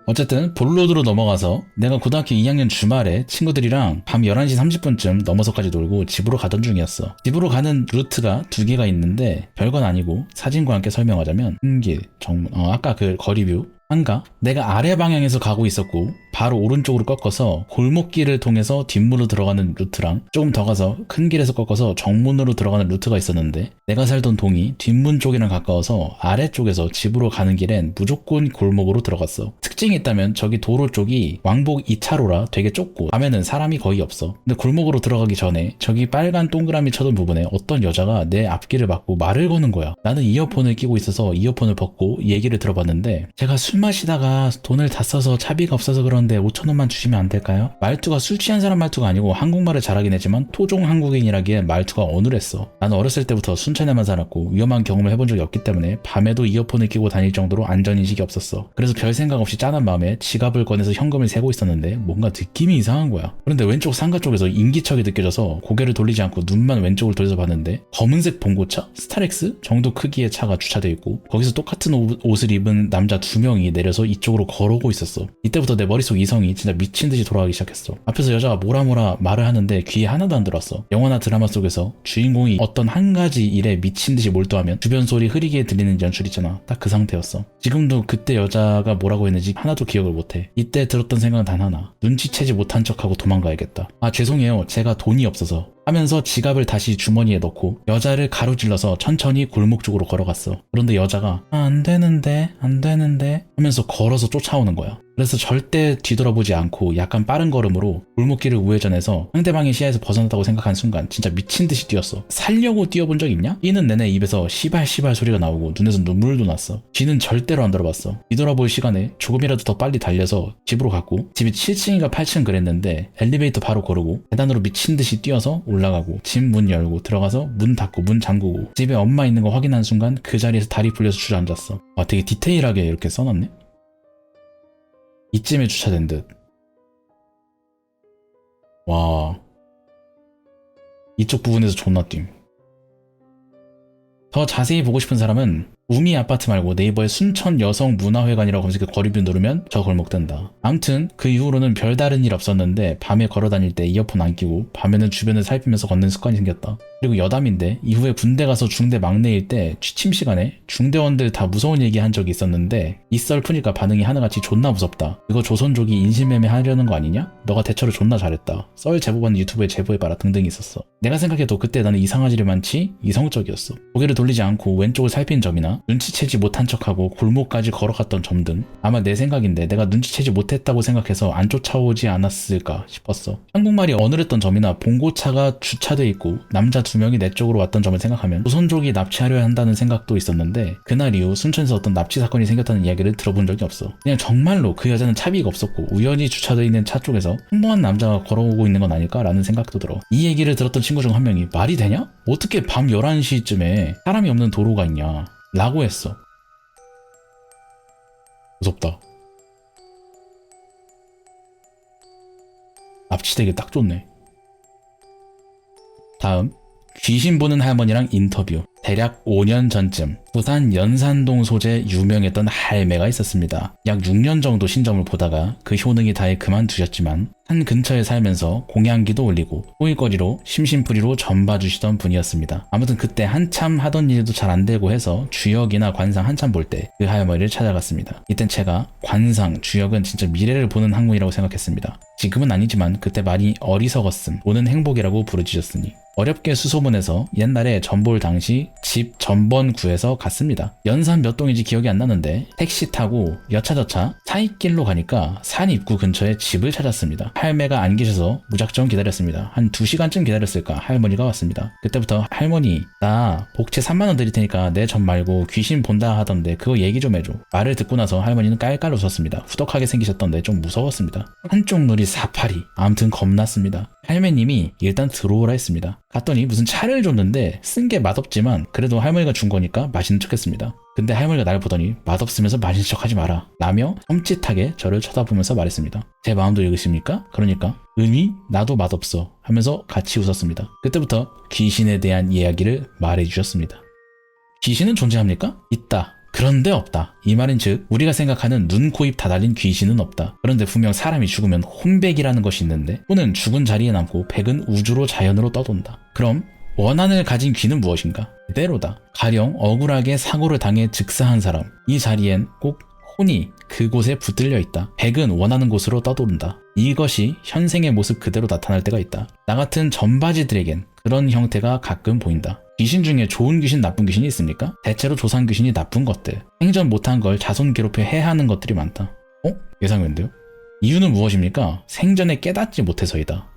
어쨌든 본로드로 넘어가서 내가 고등학교 2학년 주말에 친구들이랑 밤 11시 30분쯤 넘어서까지 놀고 집으로 가던 중이었어. 집으로 가는 루트가 두 개가 있는데 별건 아니고 사진과 함께 설명하자면 흰길, 정문, 아까 그 거리뷰 한가? 내가 아래 방향에서 가고 있었고 바로 오른쪽으로 꺾어서 골목길을 통해서 뒷문으로 들어가는 루트랑 조금 더 가서 큰 길에서 꺾어서 정문으로 들어가는 루트가 있었는데 내가 살던 동이 뒷문 쪽이랑 가까워서 아래쪽에서 집으로 가는 길엔 무조건 골목으로 들어갔어. 특징이 있다면 저기 도로 쪽이 왕복 2차로라 되게 좁고 밤에는 사람이 거의 없어. 근데 골목으로 들어가기 전에 저기 빨간 동그라미 쳐둔 부분에 어떤 여자가 내 앞길을 막고 말을 거는 거야. 나는 이어폰을 끼고 있어서 이어폰을 벗고 얘기를 들어봤는데 제가 술 마시다가 돈을 다 써서 차비가 없어서 그런데 5,000원만 주시면 안 될까요? 말투가 술 취한 사람 말투가 아니고 한국말을 잘하긴 했지만 토종 한국인이라기에 말투가 어눌했어. 나는 어렸을 때부터 순천에만 살았고 위험한 경험을 해본 적이 없기 때문에 밤에도 이어폰을 끼고 다닐 정도로 안전인식이 없었어. 그래서 별 생각 없이 짠한 마음에 지갑을 꺼내서 현금을 세고 있었는데 뭔가 느낌이 이상한 거야. 그런데 왼쪽 상가 쪽에서 인기척이 느껴져서 고개를 돌리지 않고 눈만 왼쪽을 돌려서 봤는데 검은색 봉고차? 스타렉스? 정도 크기의 차가 주차되어 있고 거기서 똑같은 옷을 입은 남자 2명이 내려서 이쪽으로 걸어오고 있었어. 이때부터 내 머릿속 이성이 진짜 미친듯이 돌아가기 시작했어. 앞에서 여자가 뭐라 말을 하는데 귀에 하나도 안 들었어. 영화나 드라마 속에서 주인공이 어떤 한 가지 일에 미친듯이 몰두하면 주변 소리 흐리게 들리는 연출 있잖아. 딱 그 상태였어. 지금도 그때 여자가 뭐라고 했는지 하나도 기억을 못해. 이때 들었던 생각은 단 하나. 눈치채지 못한 척하고 도망가야겠다. 아 죄송해요. 제가 돈이 없어서. 하면서 지갑을 다시 주머니에 넣고 여자를 가로질러서 천천히 골목 쪽으로 걸어갔어. 그런데 여자가 안 되는데 하면서 걸어서 쫓아오는 거야. 그래서 절대 뒤돌아보지 않고 약간 빠른 걸음으로 골목길을 우회전해서 상대방의 시야에서 벗어났다고 생각한 순간 진짜 미친듯이 뛰었어. 살려고 뛰어본 적 있냐? 뛰는 내내 입에서 시발 소리가 나오고 눈에서 눈물도 났어. 쥐는 절대로 안 돌아봤어. 뒤돌아볼 시간에 조금이라도 더 빨리 달려서 집으로 갔고 집이 7층인가 8층 그랬는데 엘리베이터 바로 거르고 계단으로 미친듯이 뛰어서 올라가고 집 문 열고 들어가서 문 닫고 문 잠그고 집에 엄마 있는 거 확인한 순간 그 자리에서 다리 풀려서 주저앉았어. 아 되게 디테일하게 이렇게 써놨네. 이쯤에 주차된 듯. 와 이쪽 부분에서 존나 띵. 더 자세히 보고 싶은 사람은 우미 아파트 말고 네이버에 순천 여성문화회관이라고 검색해 거리뷰 누르면 저 골목 뜬다. 아무튼 그 이후로는 별다른 일 없었는데 밤에 걸어다닐 때 이어폰 안 끼고 밤에는 주변을 살피면서 걷는 습관이 생겼다. 그리고 여담인데 이후에 군대 가서 중대 막내일 때 취침 시간에 중대원들 다 무서운 얘기 한 적이 있었는데 이 썰 푸니까 반응이 하나같이 존나 무섭다. 이거 조선족이 인신매매 하려는 거 아니냐? 너가 대처를 존나 잘했다. 썰 제보받는 유튜브에 제보해봐라 등등이 있었어. 내가 생각해도 그때 나는 이상하지를 많지 이성적이었어. 고개를 돌리지 않고 왼쪽을 살핀 점이나 눈치채지 못한 척하고 골목까지 걸어갔던 점 등 아마 내 생각인데 내가 눈치채지 못했다고 생각해서 안 쫓아오지 않았을까 싶었어. 한국말이 어눌했던 점이나 봉고차가 주차돼 있고 남자 2명이 내 쪽으로 왔던 점을 생각하면 조선족이 납치하려 한다는 생각도 있었는데 그날 이후 순천에서 어떤 납치 사건이 생겼다는 이야기를 들어본 적이 없어. 그냥 정말로 그 여자는 차비가 없었고 우연히 주차되어 있는 차 쪽에서 흉보한 남자가 걸어오고 있는 건 아닐까라는 생각도 들어. 이 얘기를 들었던 친구 중 한 명이 말이 되냐? 어떻게 밤 11시쯤에 사람이 없는 도로가 있냐? 라고 했어. 무섭다. 납치되기 딱 좋네. 다음 귀신 보는 할머니랑 인터뷰. 대략 5년 전쯤 부산 연산동 소재 유명했던 할매가 있었습니다. 약 6년 정도 신점을 보다가 그 효능이 다해 그만두셨지만 산 근처에 살면서 공양기도 올리고 소일거리로 심심풀이로 전 봐주시던 분이었습니다. 아무튼 그때 한참 하던 일도 잘 안 되고 해서 주역이나 관상 한참 볼 때 그 할머니를 찾아갔습니다. 이땐 제가 관상, 주역은 진짜 미래를 보는 학문이라고 생각했습니다. 지금은 아니지만 그때 많이 어리석었음, 보는 행복이라고 부르짖었으니 어렵게 수소문해서 옛날에 전볼 당시 집 전번 구해서 갔습니다. 연산 몇 동인지 기억이 안 나는데 택시 타고 여차저차 사이길로 가니까 산 입구 근처에 집을 찾았습니다. 할매가 안 계셔서 무작정 기다렸습니다. 한 2시간쯤 기다렸을까 할머니가 왔습니다. 그때부터 할머니 나 복채 3만원 드릴 테니까 내 전 말고 귀신 본다 하던데 그거 얘기 좀 해줘. 말을 듣고 나서 할머니는 깔깔 웃었습니다. 후덕하게 생기셨던데 좀 무서웠습니다. 한쪽 눈이 사파리. 아무튼 겁났습니다. 할매님이 일단 들어오라 했습니다. 갔더니 무슨 차를 줬는데 쓴 게 맛없지만 그래도 할머니가 준 거니까 맛있는 척 했습니다. 근데 할머니가 날 보더니 맛없으면서 맛있는 척 하지 마라 라며 험칫하게 저를 쳐다보면서 말했습니다. 제 마음도 읽으십니까? 그러니까 은희 나도 맛없어 하면서 같이 웃었습니다. 그때부터 귀신에 대한 이야기를 말해주셨습니다. 귀신은 존재합니까? 있다. 그런데 없다. 이 말인 즉 우리가 생각하는 눈, 코, 입 다 달린 귀신은 없다. 그런데 분명 사람이 죽으면 혼백이라는 것이 있는데 혼은 죽은 자리에 남고 백은 우주로 자연으로 떠돈다. 그럼 원한을 가진 귀는 무엇인가? 그대로다. 가령 억울하게 사고를 당해 즉사한 사람. 이 자리엔 꼭 혼이 그곳에 붙들려 있다. 백은 원하는 곳으로 떠도른다. 이것이 현생의 모습 그대로 나타날 때가 있다. 나 같은 전바지들에겐 그런 형태가 가끔 보인다. 귀신 중에 좋은 귀신, 나쁜 귀신이 있습니까? 대체로 조상 귀신이 나쁜 것들, 생전 못한 걸 자손 괴롭혀 해하는 것들이 많다. 예상외인데요? 이유는 무엇입니까? 생전에 깨닫지 못해서이다.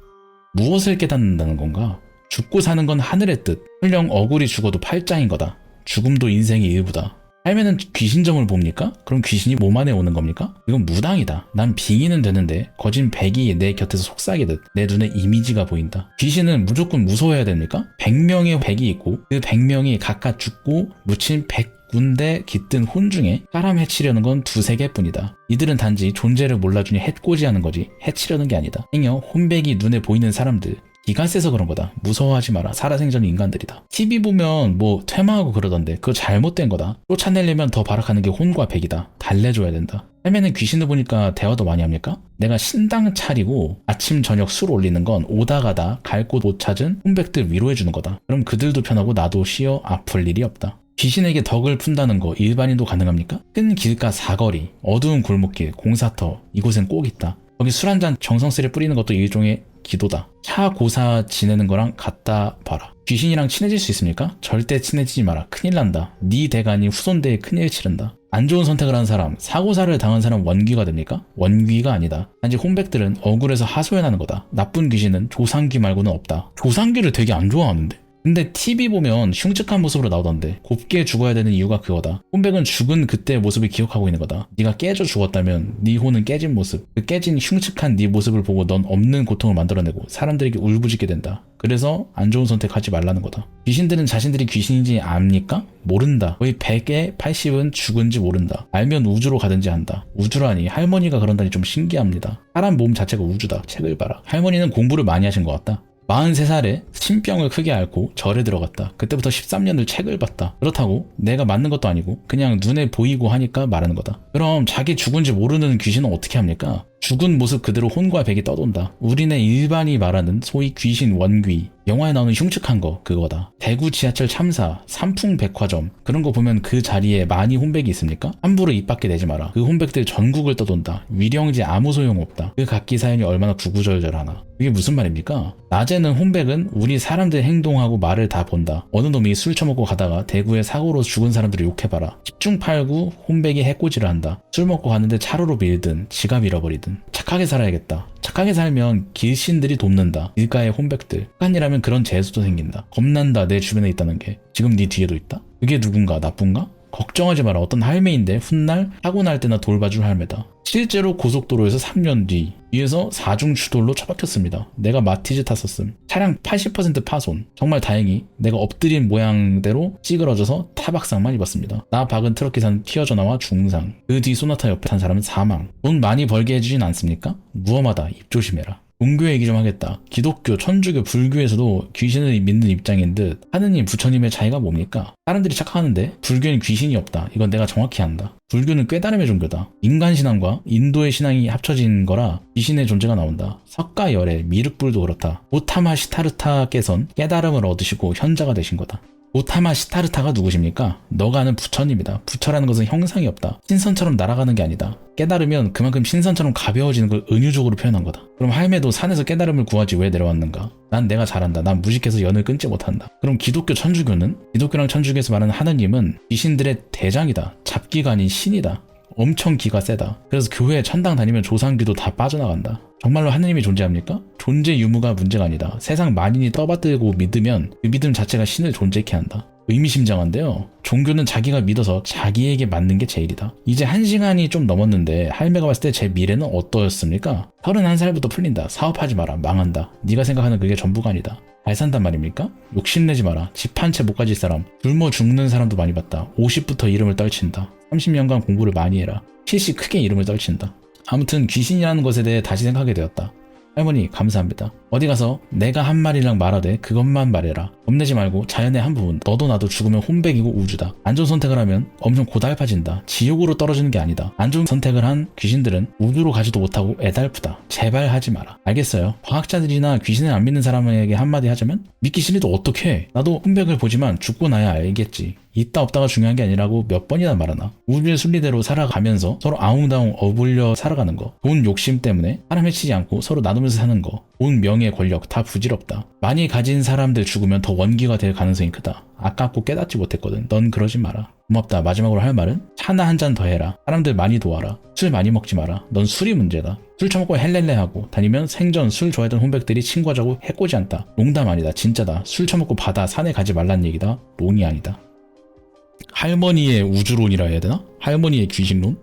무엇을 깨닫는다는 건가? 죽고 사는 건 하늘의 뜻. 설령 억울히 죽어도 팔짱인 거다. 죽음도 인생의 일부다. 삶에는 귀신점을 봅니까? 그럼 귀신이 몸 안에 오는 겁니까? 이건 무당이다. 난 빙의는 되는데 거진 백이 내 곁에서 속삭이듯 내 눈에 이미지가 보인다. 귀신은 무조건 무서워해야 됩니까? 100명의 백이 있고 그 100명이 각각 죽고 묻힌 100군데 깃든 혼 중에 사람 해치려는 건 두세 개뿐이다. 이들은 단지 존재를 몰라주니 해코지하는 거지 해치려는 게 아니다. 행여 혼백이 눈에 보이는 사람들, 기가 세서 그런 거다. 무서워하지 마라. 살아생전 인간들이다. TV 보면 뭐 퇴마하고 그러던데 그거 잘못된 거다. 쫓아내려면 더 발악하는 게 혼과 백이다. 달래줘야 된다. 삶에는 귀신을 보니까 대화도 많이 합니까? 내가 신당 차리고 아침 저녁 술 올리는 건 오다 가다 갈 곳 못 찾은 혼백들 위로해주는 거다. 그럼 그들도 편하고 나도 쉬어 아플 일이 없다. 귀신에게 덕을 푼다는 거 일반인도 가능합니까? 큰 길가 사거리, 어두운 골목길, 공사터 이곳엔 꼭 있다. 거기 술 한잔 정성스레 뿌리는 것도 일종의 기도다. 차 고사 지내는 거랑 같다 봐라. 귀신이랑 친해질 수 있습니까? 절대 친해지지 마라. 큰일 난다. 네 대간이 후손대에 큰일 치른다. 안 좋은 선택을 한 사람, 사고사를 당한 사람 원귀가 됩니까? 원귀가 아니다. 단지 혼백들은 억울해서 하소연하는 거다. 나쁜 귀신은 조상귀 말고는 없다. 조상귀를 되게 안 좋아하는데? 근데 TV 보면 흉측한 모습으로 나오던데 곱게 죽어야 되는 이유가 그거다. 혼백은 죽은 그때의 모습을 기억하고 있는 거다. 네가 깨져 죽었다면 네 혼은 깨진 모습, 그 깨진 흉측한 네 모습을 보고 넌 없는 고통을 만들어내고 사람들에게 울부짖게 된다. 그래서 안 좋은 선택하지 말라는 거다. 귀신들은 자신들이 귀신인지 압니까? 모른다. 거의 100에 80은 죽은지 모른다. 알면 우주로 가든지 한다. 우주라니 할머니가 그런다니 좀 신기합니다. 사람 몸 자체가 우주다. 책을 봐라. 할머니는 공부를 많이 하신 것 같다. 43살에 신병을 크게 앓고 절에 들어갔다. 그때부터 13년을 책을 봤다. 그렇다고 내가 맞는 것도 아니고 그냥 눈에 보이고 하니까 말하는 거다. 그럼 자기 죽은지 모르는 귀신은 어떻게 합니까? 죽은 모습 그대로 혼과 백이 떠돈다. 우리네 일반이 말하는 소위 귀신 원귀, 영화에 나오는 흉측한 거 그거다. 대구 지하철 참사, 삼풍백화점 그런 거 보면 그 자리에 많이 혼백이 있습니까? 함부로 입 밖에 내지 마라. 그 혼백들 전국을 떠돈다. 위령지 아무 소용없다. 그 각기 사연이 얼마나 구구절절하나. 이게 무슨 말입니까? 낮에는 혼백은 우리 사람들 행동하고 말을 다 본다. 어느 놈이 술 처먹고 가다가 대구에 사고로 죽은 사람들을 욕해봐라. 10중 8구 혼백이 해코지를 한다. 술 먹고 가는데 차로로 밀든 지갑 잃어버리든 착하게 살아야겠다. 착하게 살면 귀신들이 돕는다. 일가의 혼백들. 착한이라면 그런 재수도 생긴다. 겁난다. 내 주변에 있다는 게. 지금 네 뒤에도 있다? 그게 누군가? 나쁜가? 걱정하지 마라. 어떤 할매인데 훗날 사고 날 때나 돌봐줄 할매다. 실제로 고속도로에서 3년 뒤 위에서 4중 추돌로 처박혔습니다. 내가 마티즈 탔었음. 차량 80% 파손. 정말 다행히 내가 엎드린 모양대로 찌그러져서 타박상만 입었습니다. 나 박은 트럭 기사는 튀어져 나와 중상. 그 뒤 소나타 옆에 탄 사람은 사망. 돈 많이 벌게 해주진 않습니까? 무엄하다. 입 조심해라. 종교 얘기 좀 하겠다. 기독교, 천주교, 불교에서도 귀신을 믿는 입장인 듯 하느님, 부처님의 차이가 뭡니까? 사람들이 착각하는데 불교는 귀신이 없다. 이건 내가 정확히 안다. 불교는 꾀다름의 종교다. 인간 신앙과 인도의 신앙이 합쳐진 거라 귀신의 존재가 나온다. 석가열애, 미륵불도 그렇다. 고타마 시타르타께선 깨달음을 얻으시고 현자가 되신 거다. 고타마 시타르타가 누구십니까? 너가 아는 부처님이다. 부처라는 것은 형상이 없다. 신선처럼 날아가는 게 아니다. 깨달으면 그만큼 신선처럼 가벼워지는 걸 은유적으로 표현한 거다. 그럼 할매도 산에서 깨달음을 구하지 왜 내려왔는가? 난 내가 잘한다. 난 무식해서 연을 끊지 못한다. 그럼 기독교, 천주교는? 기독교랑 천주교에서 말하는 하느님은 귀신들의 대장이다. 잡기가 아닌 신이다. 엄청 기가 세다. 그래서 교회 천당 다니면 조상귀도 다 빠져나간다. 정말로 하느님이 존재합니까? 존재 유무가 문제가 아니다. 세상 만인이 떠받들고 믿으면 그 믿음 자체가 신을 존재케 한다. 의미심장한데요. 종교는 자기가 믿어서 자기에게 맞는 게 제일이다. 이제 1시간이 좀 넘었는데 할매가 봤을 때 제 미래는 어떠했습니까? 31살부터 풀린다. 사업하지 마라. 망한다. 네가 생각하는 그게 전부가 아니다. 잘 산단 말입니까? 욕심내지 마라. 집 한 채 못 가질 사람, 굶어 죽는 사람도 많이 봤다. 50부터 이름을 떨친다. 30년간 공부를 많이 해라. 실시 크게 이름을 떨친다. 아무튼 귀신이라는 것에 대해 다시 생각하게 되었다. 할머니 감사합니다. 어디 가서 내가 한 말이랑 말하되 그것만 말해라. 겁내지 말고 자연의 한 부분. 너도 나도 죽으면 혼백이고 우주다. 안 좋은 선택을 하면 엄청 고달파진다. 지옥으로 떨어지는 게 아니다. 안 좋은 선택을 한 귀신들은 우주로 가지도 못하고 애달프다. 제발 하지 마라. 알겠어요. 과학자들이나 귀신을 안 믿는 사람에게 한마디 하자면 믿기 싫어도 어떡해. 나도 혼백을 보지만 죽고 나야 알겠지. 있다 없다가 중요한 게 아니라고 몇 번이나 말하나. 우주의 순리대로 살아가면서 서로 아웅다웅 어울려 살아가는 거. 돈 욕심 때문에 사람 해치지 않고 서로 나누면서 사는 거. 돈, 명예, 권력 다 부질없다. 많이 가진 사람들 죽으면 더 원기가 될 가능성이 크다. 아깝고 깨닫지 못했거든. 넌 그러지 마라. 고맙다. 마지막으로 할 말은 차나 한 잔 더 해라. 사람들 많이 도와라. 술 많이 먹지 마라. 넌 술이 문제다. 술 처먹고 헬렐레 하고 다니면 생전 술 좋아했던 혼백들이 친구하자고 해코지 않다. 농담 아니다. 진짜다. 술 처먹고 바다 산에 가지 말란 얘기다. 론이 아니다. 할머니의 우주론이라 해야 되나? 할머니의 귀신론?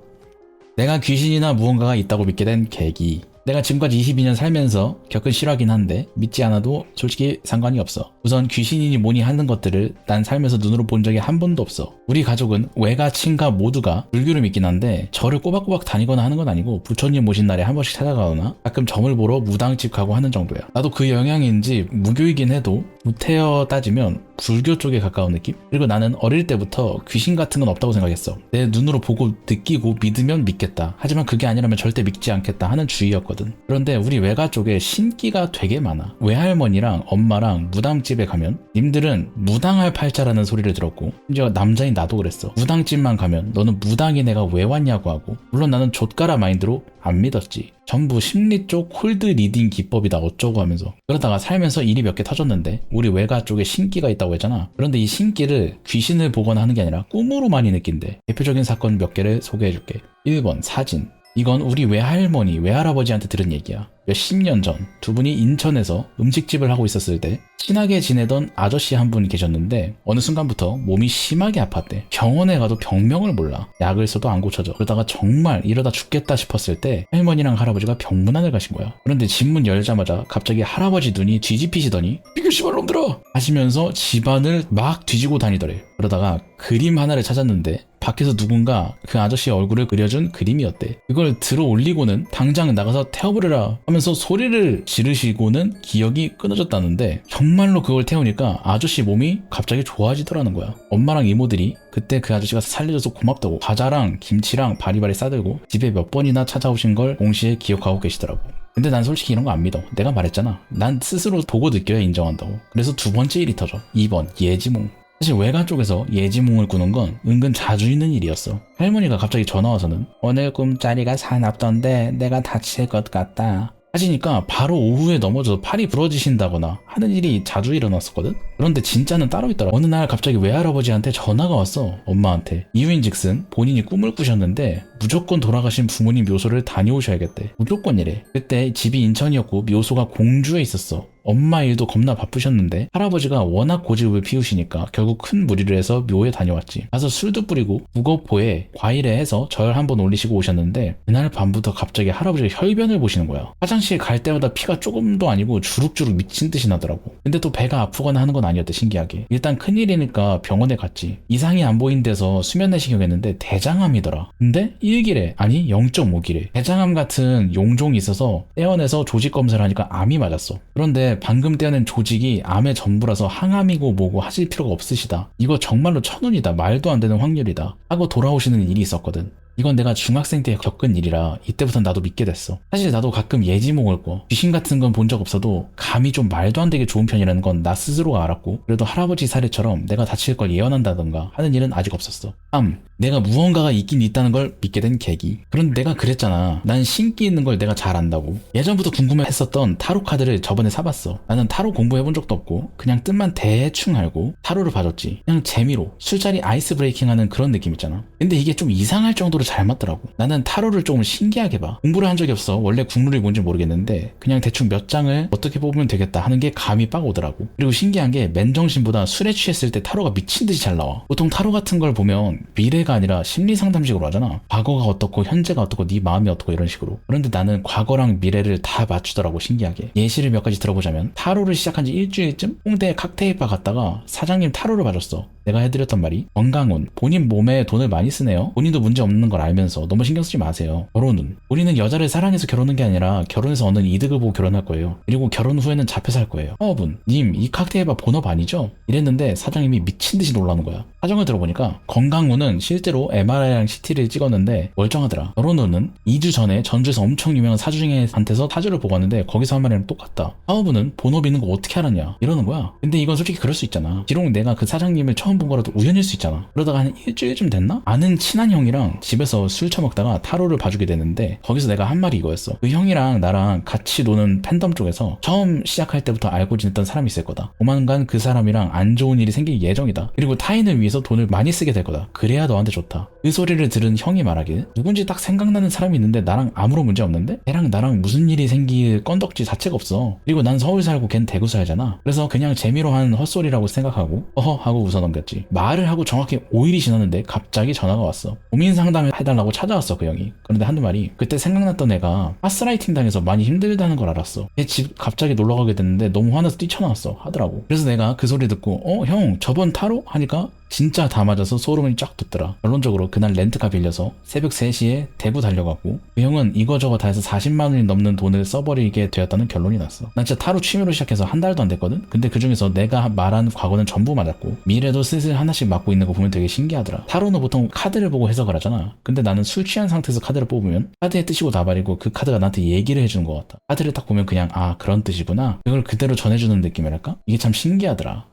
내가 귀신이나 무언가가 있다고 믿게 된 계기. 내가 지금까지 22년 살면서 겪은 실화긴 한데 믿지 않아도 솔직히 상관이 없어. 우선 귀신이니 뭐니 하는 것들을 난 살면서 눈으로 본 적이 한 번도 없어. 우리 가족은 외가, 친가 모두가 불교를 믿긴 한데 절을 꼬박꼬박 다니거나 하는 건 아니고 부처님 모신 날에 한 번씩 찾아가거나 가끔 점을 보러 무당집 가고 하는 정도야. 나도 그 영향인지 무교이긴 해도 무태어 따지면 불교 쪽에 가까운 느낌? 그리고 나는 어릴 때부터 귀신 같은 건 없다고 생각했어. 내 눈으로 보고 느끼고 믿으면 믿겠다. 하지만 그게 아니라면 절대 믿지 않겠다 하는 주의였거든. 그런데 우리 외가 쪽에 신기가 되게 많아. 외할머니랑 엄마랑 무당집에 가면 님들은 무당할 팔자라는 소리를 들었고 심지어 남자인 나도 그랬어. 무당집만 가면 너는 무당인 애가 왜 왔냐고 하고 물론 나는 좆가라 마인드로 안 믿었지. 전부 심리 쪽 콜드 리딩 기법이다 어쩌고 하면서 그러다가 살면서 일이 몇 개 터졌는데 우리 외가 쪽에 신기가 있다고 했잖아. 그런데 이 신기를 귀신을 보거나 하는 게 아니라 꿈으로 많이 느낀대. 대표적인 사건 몇 개를 소개해줄게. 1번 사진. 이건 우리 외할머니, 외할아버지한테 들은 얘기야. 몇십 년 전 두 분이 인천에서 음식집을 하고 있었을 때 친하게 지내던 아저씨 한 분이 계셨는데 어느 순간부터 몸이 심하게 아팠대. 병원에 가도 병명을 몰라. 약을 써도 안 고쳐져. 그러다가 정말 이러다 죽겠다 싶었을 때 할머니랑 할아버지가 병문안을 가신 거야. 그런데 집문 열자마자 갑자기 할아버지 눈이 뒤집히시더니 이게 씨발 놈들아 하시면서 집안을 막 뒤지고 다니더래. 그러다가 그림 하나를 찾았는데 밖에서 누군가 그 아저씨의 얼굴을 그려준 그림이었대. 그걸 들어 올리고는 당장 나가서 태워버려라 하면서 소리를 지르시고는 기억이 끊어졌다는데 정말로 그걸 태우니까 아저씨 몸이 갑자기 좋아지더라는 거야. 엄마랑 이모들이 그때 그 아저씨가 살려줘서 고맙다고 과자랑 김치랑 바리바리 싸들고 집에 몇 번이나 찾아오신 걸 동시에 기억하고 계시더라고. 근데 난 솔직히 이런 거 안 믿어. 내가 말했잖아. 난 스스로 보고 느껴야 인정한다고. 그래서 두 번째 일이 터져. 2번 예지몽. 사실 외가 쪽에서 예지몽을 꾸는 건 은근 자주 있는 일이었어. 할머니가 갑자기 전화 와서는 오늘 꿈자리가 사납던데 내가 다칠 것 같다 하시니까 바로 오후에 넘어져서 팔이 부러지신다거나 하는 일이 자주 일어났었거든? 그런데 진짜는 따로 있더라. 어느 날 갑자기 외할아버지한테 전화가 왔어. 엄마한테. 이유인즉슨 본인이 꿈을 꾸셨는데 무조건 돌아가신 부모님 묘소를 다녀오셔야겠대. 무조건이래. 그때 집이 인천이었고 묘소가 공주에 있었어. 엄마 일도 겁나 바쁘셨는데 할아버지가 워낙 고집을 피우시니까 결국 큰 무리를 해서 묘에 다녀왔지. 가서 술도 뿌리고 무거포에 과일에 해서 절 한번 올리시고 오셨는데 그날 밤부터 갑자기 할아버지가 혈변을 보시는 거야. 화장실 갈 때마다 피가 조금도 아니고 주룩주룩 미친 듯이 나더라고. 근데 또 배가 아프거나 하는 건 아니었대. 신기하게. 일단 큰일이니까 병원에 갔지. 이상이 안 보인 데서 수면 내시경 했는데 대장암이더라. 근데 1기래. 아니 0.5기래. 대장암 같은 용종이 있어서 떼어내서 조직 검사를 하니까 암이 맞았어. 그런데 방금 떼어낸 조직이 암의 전부라서 항암이고 뭐고 하실 필요가 없으시다. 이거 정말로 천운이다. 말도 안 되는 확률이다. 하고 돌아오시는 일이 있었거든. 이건 내가 중학생 때 겪은 일이라 이때부터 나도 믿게 됐어. 사실 나도 가끔 예지몽을 꿔. 귀신 같은 건 본 적 없어도 감이 좀 말도 안 되게 좋은 편이라는 건 나 스스로가 알았고 그래도 할아버지 사례처럼 내가 다칠 걸 예언한다던가 하는 일은 아직 없었어. 3. 내가 무언가가 있긴 있다는 걸 믿게 된 계기. 그런데 내가 그랬잖아. 난 신기 있는 걸 내가 잘 안다고. 예전부터 궁금해했었던 타로 카드를 저번에 사봤어. 나는 타로 공부해본 적도 없고 그냥 뜻만 대충 알고 타로를 봐줬지. 그냥 재미로 술자리 아이스 브레이킹 하는 그런 느낌 있잖아. 근데 이게 좀 이상할 정도로 잘 맞더라고. 나는 타로를 조금 신기하게 봐. 공부를 한 적이 없어. 원래 국룰이 뭔지 모르겠는데 그냥 대충 몇 장을 어떻게 뽑으면 되겠다 하는 게 감이 빡 오더라고. 그리고 신기한 게 맨정신보다 술에 취했을 때 타로가 미친 듯이 잘 나와. 보통 타로 같은 걸 보면 미래 사회가 아니라 심리 상담식으로 하잖아. 과거가 어떻고 현재가 어떻고 네 마음이 어떻고 이런 식으로. 그런데 나는 과거랑 미래를 다 맞추더라고, 신기하게. 예시를 몇 가지 들어보자면 타로를 시작한 지 일주일쯤 홍대 칵테일바 갔다가 사장님 타로를 봐줬어. 내가 해드렸던 말이 건강운, 본인 몸에 돈을 많이 쓰네요. 본인도 문제 없는 걸 알면서 너무 신경 쓰지 마세요. 결혼운, 본인은 여자를 사랑해서 결혼한 게 아니라 결혼해서 얻는 이득을 보고 결혼할 거예요. 그리고 결혼 후에는 잡혀 살 거예요. 사업운, 님 이 칵테일바 본업 아니죠? 이랬는데 사장님이 미친듯이 놀라는 거야. 사정을 들어보니까 건강운은 실제로 MRI랑 CT를 찍었는데 멀쩡하더라. 결혼운은 2주 전에 전주에서 엄청 유명한 사주쟁이한테서 사주를 보고 왔는데 거기서 한 말이랑 똑같다. 사업운은 본업 있는 거 어떻게 알았냐 이러는 거야. 근데 이건 솔직히 그럴 수 있잖아. 비록 내가 그 사장님을 처음 본 거라도 우연일 수 있잖아. 그러다가 한 일주일쯤 됐나? 아는 친한 형이랑 집에서 술 처먹다가 타로를 봐주게 됐는데 거기서 내가 한 말이 이거였어. 그 형이랑 나랑 같이 노는 팬덤 쪽에서 처음 시작할 때부터 알고 지냈던 사람이 있을 거다. 조만간 그 사람이랑 안 좋은 일이 생길 예정이다. 그리고 타인을 위해서 돈을 많이 쓰게 될 거다. 그래야 너한테 좋다. 그 소리를 들은 형이 말하길 누군지 딱 생각나는 사람이 있는데 나랑 아무런 문제 없는데? 걔랑 나랑 무슨 일이 생길 건덕지 자체가 없어. 그리고 난 서울 살고 걘 대구 살잖아. 그래서 그냥 재미로 한 헛소리라고 생각하고 어허 하고 웃어넘겼지. 말을 하고 정확히 5일이 지났는데 갑자기 전화가 왔어. 고민 상담을 해달라고 찾아왔어, 그 형이. 그런데 한두 말이 그때 생각났던 애가 가스라이팅 당해서 많이 힘들다는 걸 알았어. 걔 집 갑자기 놀러 가게 됐는데 너무 화나서 뛰쳐나왔어 하더라고. 그래서 내가 그 소리 듣고 형 저번 타로? 하니까 진짜 다 맞아서 소름이 쫙 돋더라. 결론적으로 그날 렌트카 빌려서 새벽 3시에 대구 달려갔고 그 형은 이거저거 다 해서 40만 원이 넘는 돈을 써버리게 되었다는 결론이 났어. 난 진짜 타로 취미로 시작해서 한 달도 안 됐거든? 근데 그 중에서 내가 말한 과거는 전부 맞았고 미래도 슬슬 하나씩 맞고 있는 거 보면 되게 신기하더라. 타로는 보통 카드를 보고 해석을 하잖아. 근데 나는 술 취한 상태에서 카드를 뽑으면 카드의 뜻이고 나발이고 그 카드가 나한테 얘기를 해주는 것 같아. 카드를 딱 보면 그냥 아 그런 뜻이구나. 그걸 그대로 전해주는 느낌이랄까? 이게 참 신기하더라.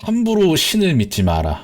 함부로 신을 믿지 마라.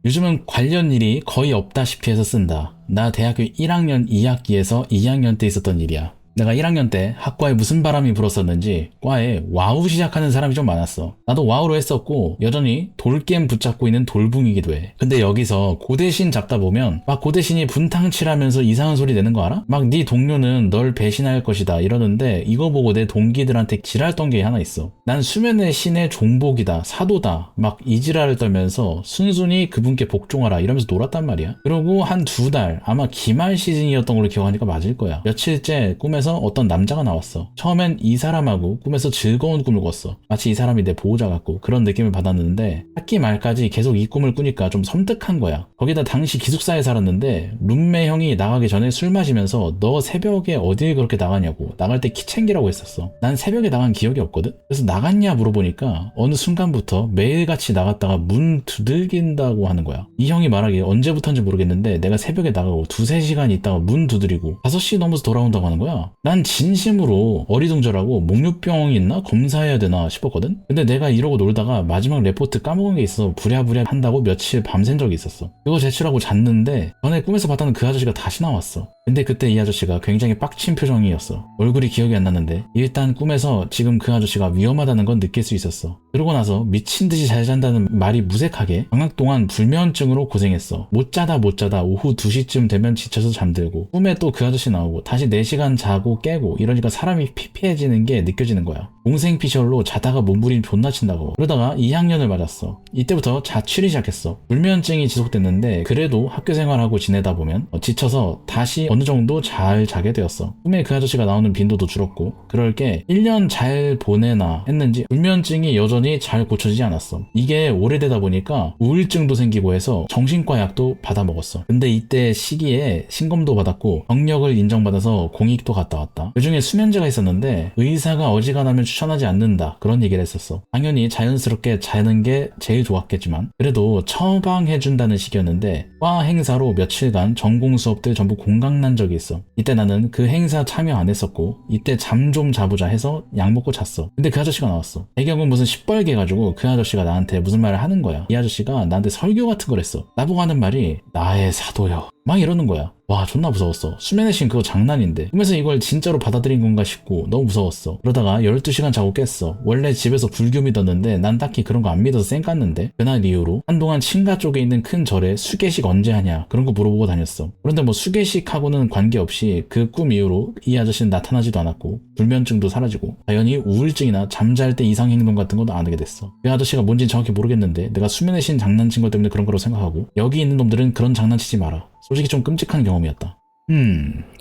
요즘은 관련 일이 거의 없다시피 해서 쓴다. 나 대학교 1학년 2학기에서 2학년 때 있었던 일이야. 내가 1학년 때 학과에 무슨 바람이 불었었는지 과에 와우 시작하는 사람이 좀 많았어. 나도 와우로 했었고 여전히 돌겜 붙잡고 있는 돌붕이기도 해. 근데 여기서 고대신 잡다 보면 막 고대신이 분탕칠하면서 이상한 소리 내는 거 알아? 막 네 동료는 널 배신할 것이다 이러는데 이거 보고 내 동기들한테 지랄 떤 게 하나 있어. 난 수면의 신의 종복이다 사도다 막 이지랄을 떨면서 순순히 그분께 복종하라 이러면서 놀았단 말이야. 그러고 한 2달 아마 기말 시즌이었던 걸로 기억하니까 맞을 거야. 며칠째 꿈에서 어떤 남자가 나왔어. 처음엔 이 사람하고 꿈에서 즐거운 꿈을 꿨어. 마치 이 사람이 내 보호자 같고 그런 느낌을 받았는데 학기 말까지 계속 이 꿈을 꾸니까 좀 섬뜩한 거야. 거기다 당시 기숙사에 살았는데 룸메 형이 나가기 전에 술 마시면서 너 새벽에 어딜 그렇게 나가냐고 나갈 때 키 챙기라고 했었어. 난 새벽에 나간 기억이 없거든? 그래서 나갔냐 물어보니까 어느 순간부터 매일같이 나갔다가 문 두들긴다고 하는 거야. 이 형이 말하기에 언제부터인지 모르겠는데 내가 새벽에 나가고 2-3시간 있다가 문 두드리고 5시 넘어서 돌아온다고 하는 거야. 난 진심으로 어리둥절하고 목류병이 있나? 검사해야 되나 싶었거든? 근데 내가 이러고 놀다가 마지막 레포트 까먹은 게 있어서 부랴부랴 한다고 며칠 밤샌 적이 있었어. 그거 제출하고 잤는데 전에 꿈에서 봤다는 그 아저씨가 다시 나왔어. 근데 그때 이 아저씨가 굉장히 빡친 표정이었어. 얼굴이 기억이 안 났는데 일단 꿈에서 지금 그 아저씨가 위험하다는 건 느낄 수 있었어. 그러고 나서 미친 듯이 잘 잔다는 말이 무색하게 방학 동안 불면증으로 고생했어. 못 자다 오후 2시쯤 되면 지쳐서 잠들고 꿈에 또 그 아저씨 나오고 다시 4시간 자고 깨고 이러니까 사람이 피폐해지는 게 느껴지는 거야. 동생 피셜로 자다가 몸부림 존나 친다고. 그러다가 2학년을 맞았어. 이때부터 자취를 시작했어. 불면증이 지속됐는데 그래도 학교 생활하고 지내다 보면 지쳐서 다시 어느 정도 잘 자게 되었어. 꿈에 그 아저씨가 나오는 빈도도 줄었고 그럴 게 1년 잘 보내나 했는지 불면증이 여전히 잘 고쳐지지 않았어. 이게 오래되다 보니까 우울증도 생기고 해서 정신과 약도 받아 먹었어. 근데 이때 시기에 신검도 받았고 병력을 인정받아서 공익도 갔다 왔다. 그중에 수면제가 있었는데 의사가 어지간하면 추천하지 않는다 그런 얘기를 했었어. 당연히 자연스럽게 자는 게 제일 좋았겠지만 그래도 처방해준다는 시기였는데 과 행사로 며칠간 전공 수업들 전부 공강난 적이 있어. 이때 나는 그 행사 참여 안 했었고 이때 잠 좀 자보자 해서 약 먹고 잤어. 근데 그 아저씨가 나왔어. 배경은 무슨 시뻘게 가지고 그 아저씨가 나한테 무슨 말을 하는 거야. 이 아저씨가 나한테 설교 같은 걸 했어. 나보고 하는 말이 나의 사도여 막 이러는 거야. 와 존나 무서웠어. 수면의 신 그거 장난인데 꿈에서 이걸 진짜로 받아들인 건가 싶고 너무 무서웠어. 그러다가 12시간 자고 깼어. 원래 집에서 불교 믿었는데 난 딱히 그런 거 안 믿어서 쌩 깠는데 그날 이후로 한동안 친가 쪽에 있는 큰 절에 수계식 언제 하냐 그런 거 물어보고 다녔어. 그런데 뭐 수계식하고는 관계없이 그 꿈 이후로 이 아저씨는 나타나지도 않았고 불면증도 사라지고 당연히 우울증이나 잠잘 때 이상 행동 같은 것도 안 하게 됐어. 그 아저씨가 뭔지 정확히 모르겠는데 내가 수면의 신 장난친 것 때문에 그런 거라고 생각하고 여기 있는 놈들은 그런 장난치지 마라. 솔직히 좀 끔찍한 경험이었다.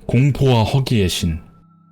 공포와 허기의 신.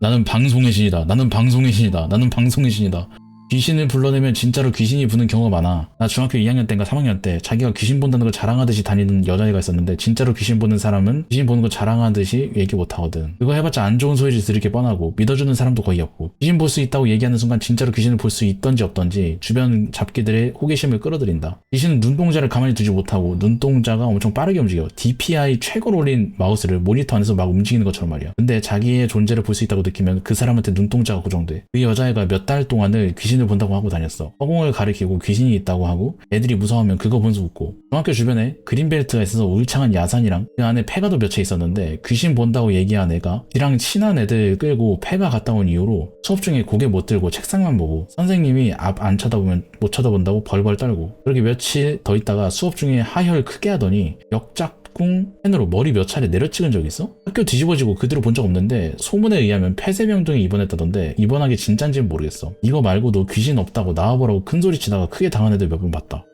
나는 방송의 신이다. 나는 방송의 신이다. 나는 방송의 신이다. 귀신을 불러내면 진짜로 귀신이 부는 경우가 많아. 나 중학교 2학년 때인가 3학년 때 자기가 귀신 본다는 걸 자랑하듯이 다니는 여자애가 있었는데 진짜로 귀신 보는 사람은 귀신 보는 거 자랑하듯이 얘기 못하거든. 그거 해봤자 안 좋은 소리를 들을 게 뻔하고 믿어주는 사람도 거의 없고 귀신 볼 수 있다고 얘기하는 순간 진짜로 귀신을 볼 수 있던지 없던지 주변 잡기들의 호기심을 끌어들인다. 귀신은 눈동자를 가만히 두지 못하고 눈동자가 엄청 빠르게 움직여. DPI 최고로 올린 마우스를 모니터 안에서 막 움직이는 것처럼 말이야. 근데 자기의 존재를 볼 수 있다고 느끼면 그 사람한테 눈동자가 고정돼. 그 여자애가 몇 달 동안을 귀신을 본다고 하고 다녔어. 허공을 가리키고 귀신이 있다고 하고 애들이 무서워하면 그거 보면서 웃고. 중학교 주변에 그린벨트가 있어서 울창한 야산이랑 그 안에 폐가도 몇 채 있었는데 귀신 본다고 얘기한 애가 지랑 친한 애들 끌고 폐가 갔다 온 이후로 수업 중에 고개 못 들고 책상만 보고 선생님이 앞 안 쳐다보면 못 쳐다본다고 벌벌 떨고 그렇게 며칠 더 있다가 수업 중에 하혈 크게 하더니 역작궁 펜으로 머리 몇 차례 내려찍은 적 있어? 학교 뒤집어지고 그대로 본 적 없는데 소문에 의하면 폐쇄병동에 입원했다던데 입원하기 진짠지는 모르겠어. 이거 말고도 귀신 없다고 나와보라고 큰소리 치다가 크게 당한 애들 몇 번 봤다.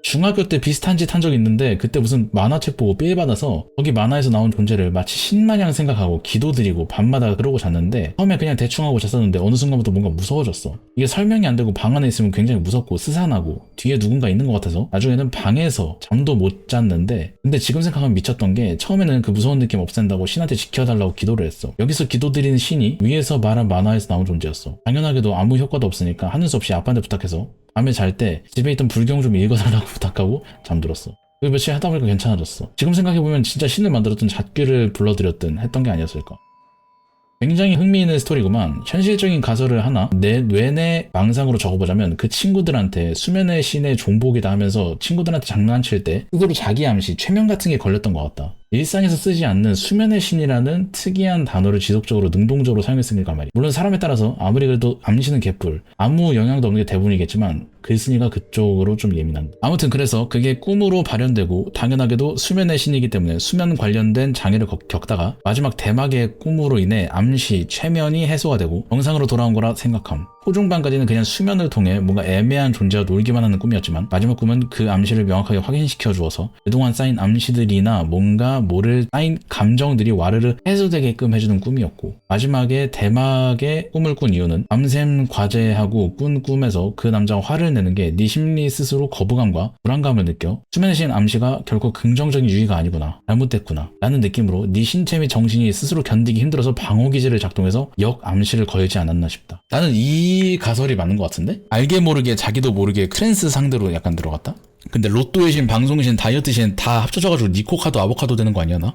중학교 때 비슷한 짓 한 적 있는데 그때 무슨 만화책 보고 삘받아서 거기 만화에서 나온 존재를 마치 신마냥 생각하고 기도드리고 밤마다 그러고 잤는데 처음에 그냥 대충 하고 잤었는데 어느 순간부터 뭔가 무서워졌어. 이게 설명이 안 되고 방 안에 있으면 굉장히 무섭고 스산하고 뒤에 누군가 있는 것 같아서 나중에는 방에서 잠도 못 잤는데 근데 지금 생각하면 미쳤던 게 처음에는 그 무서운 느낌 없앤다고 신한테 지켜달라고 기도를 했어. 여기서 기도드리는 신이 위에서 말한 만화에서 나온 존재였어. 당연하게도 아무 효과도 없으니까 하는 수 없이 아빠한테 부탁해서 밤에 잘 때 집에 있던 불경 좀 읽어달라고 부탁하고 잠들었어. 그리고 며칠 하다 보니까 괜찮아졌어. 지금 생각해보면 진짜 신을 만들었든 잣귀를 불러들였든 했던 게 아니었을까. 굉장히 흥미있는 스토리구만. 현실적인 가설을 하나 내 뇌내 망상으로 적어보자면 그 친구들한테 수면의 신의 종복이다 하면서 친구들한테 장난칠 때 스스로 자기 암시, 최면 같은 게 걸렸던 것 같다. 일상에서 쓰지 않는 수면의 신이라는 특이한 단어를 지속적으로 능동적으로 사용했으니까 말이야. 물론 사람에 따라서 아무리 그래도 암시는 개뿔, 아무 영향도 없는 게 대부분이겠지만 글쓴이가 그쪽으로 좀 예민한다. 아무튼 그래서 그게 꿈으로 발현되고 당연하게도 수면의 신이기 때문에 수면 관련된 장애를 겪다가 마지막 대막의 꿈으로 인해 암시, 최면이 해소가 되고 정상으로 돌아온 거라 생각함. 초중반까지는 그냥 수면을 통해 뭔가 애매한 존재와 놀기만 하는 꿈이었지만 마지막 꿈은 그 암시를 명확하게 확인시켜 주어서 그동안 쌓인 암시들이나 뭔가 모를 쌓인 감정들이 와르르 해소되게끔 해주는 꿈이었고 마지막에 대막의 꿈을 꾼 이유는 밤샘 과제하고 꾼 꿈에서 그 남자가 화를 내는 게 네 심리 스스로 거부감과 불안감을 느껴 수면의 신 암시가 결코 긍정적인 유의가 아니구나 잘못됐구나 라는 느낌으로 네 신체 및 정신이 스스로 견디기 힘들어서 방어기제를 작동해서 역 암시를 걸지 않았나 싶다. 나는 이 가설이 맞는 것 같은데? 알게 모르게 자기도 모르게 트랜스 상대로 약간 들어갔다? 근데 로또의 신, 방송의 신, 다이어트 신 다 합쳐져가지고 니코카도 아보카도 되는 거 아니야 나?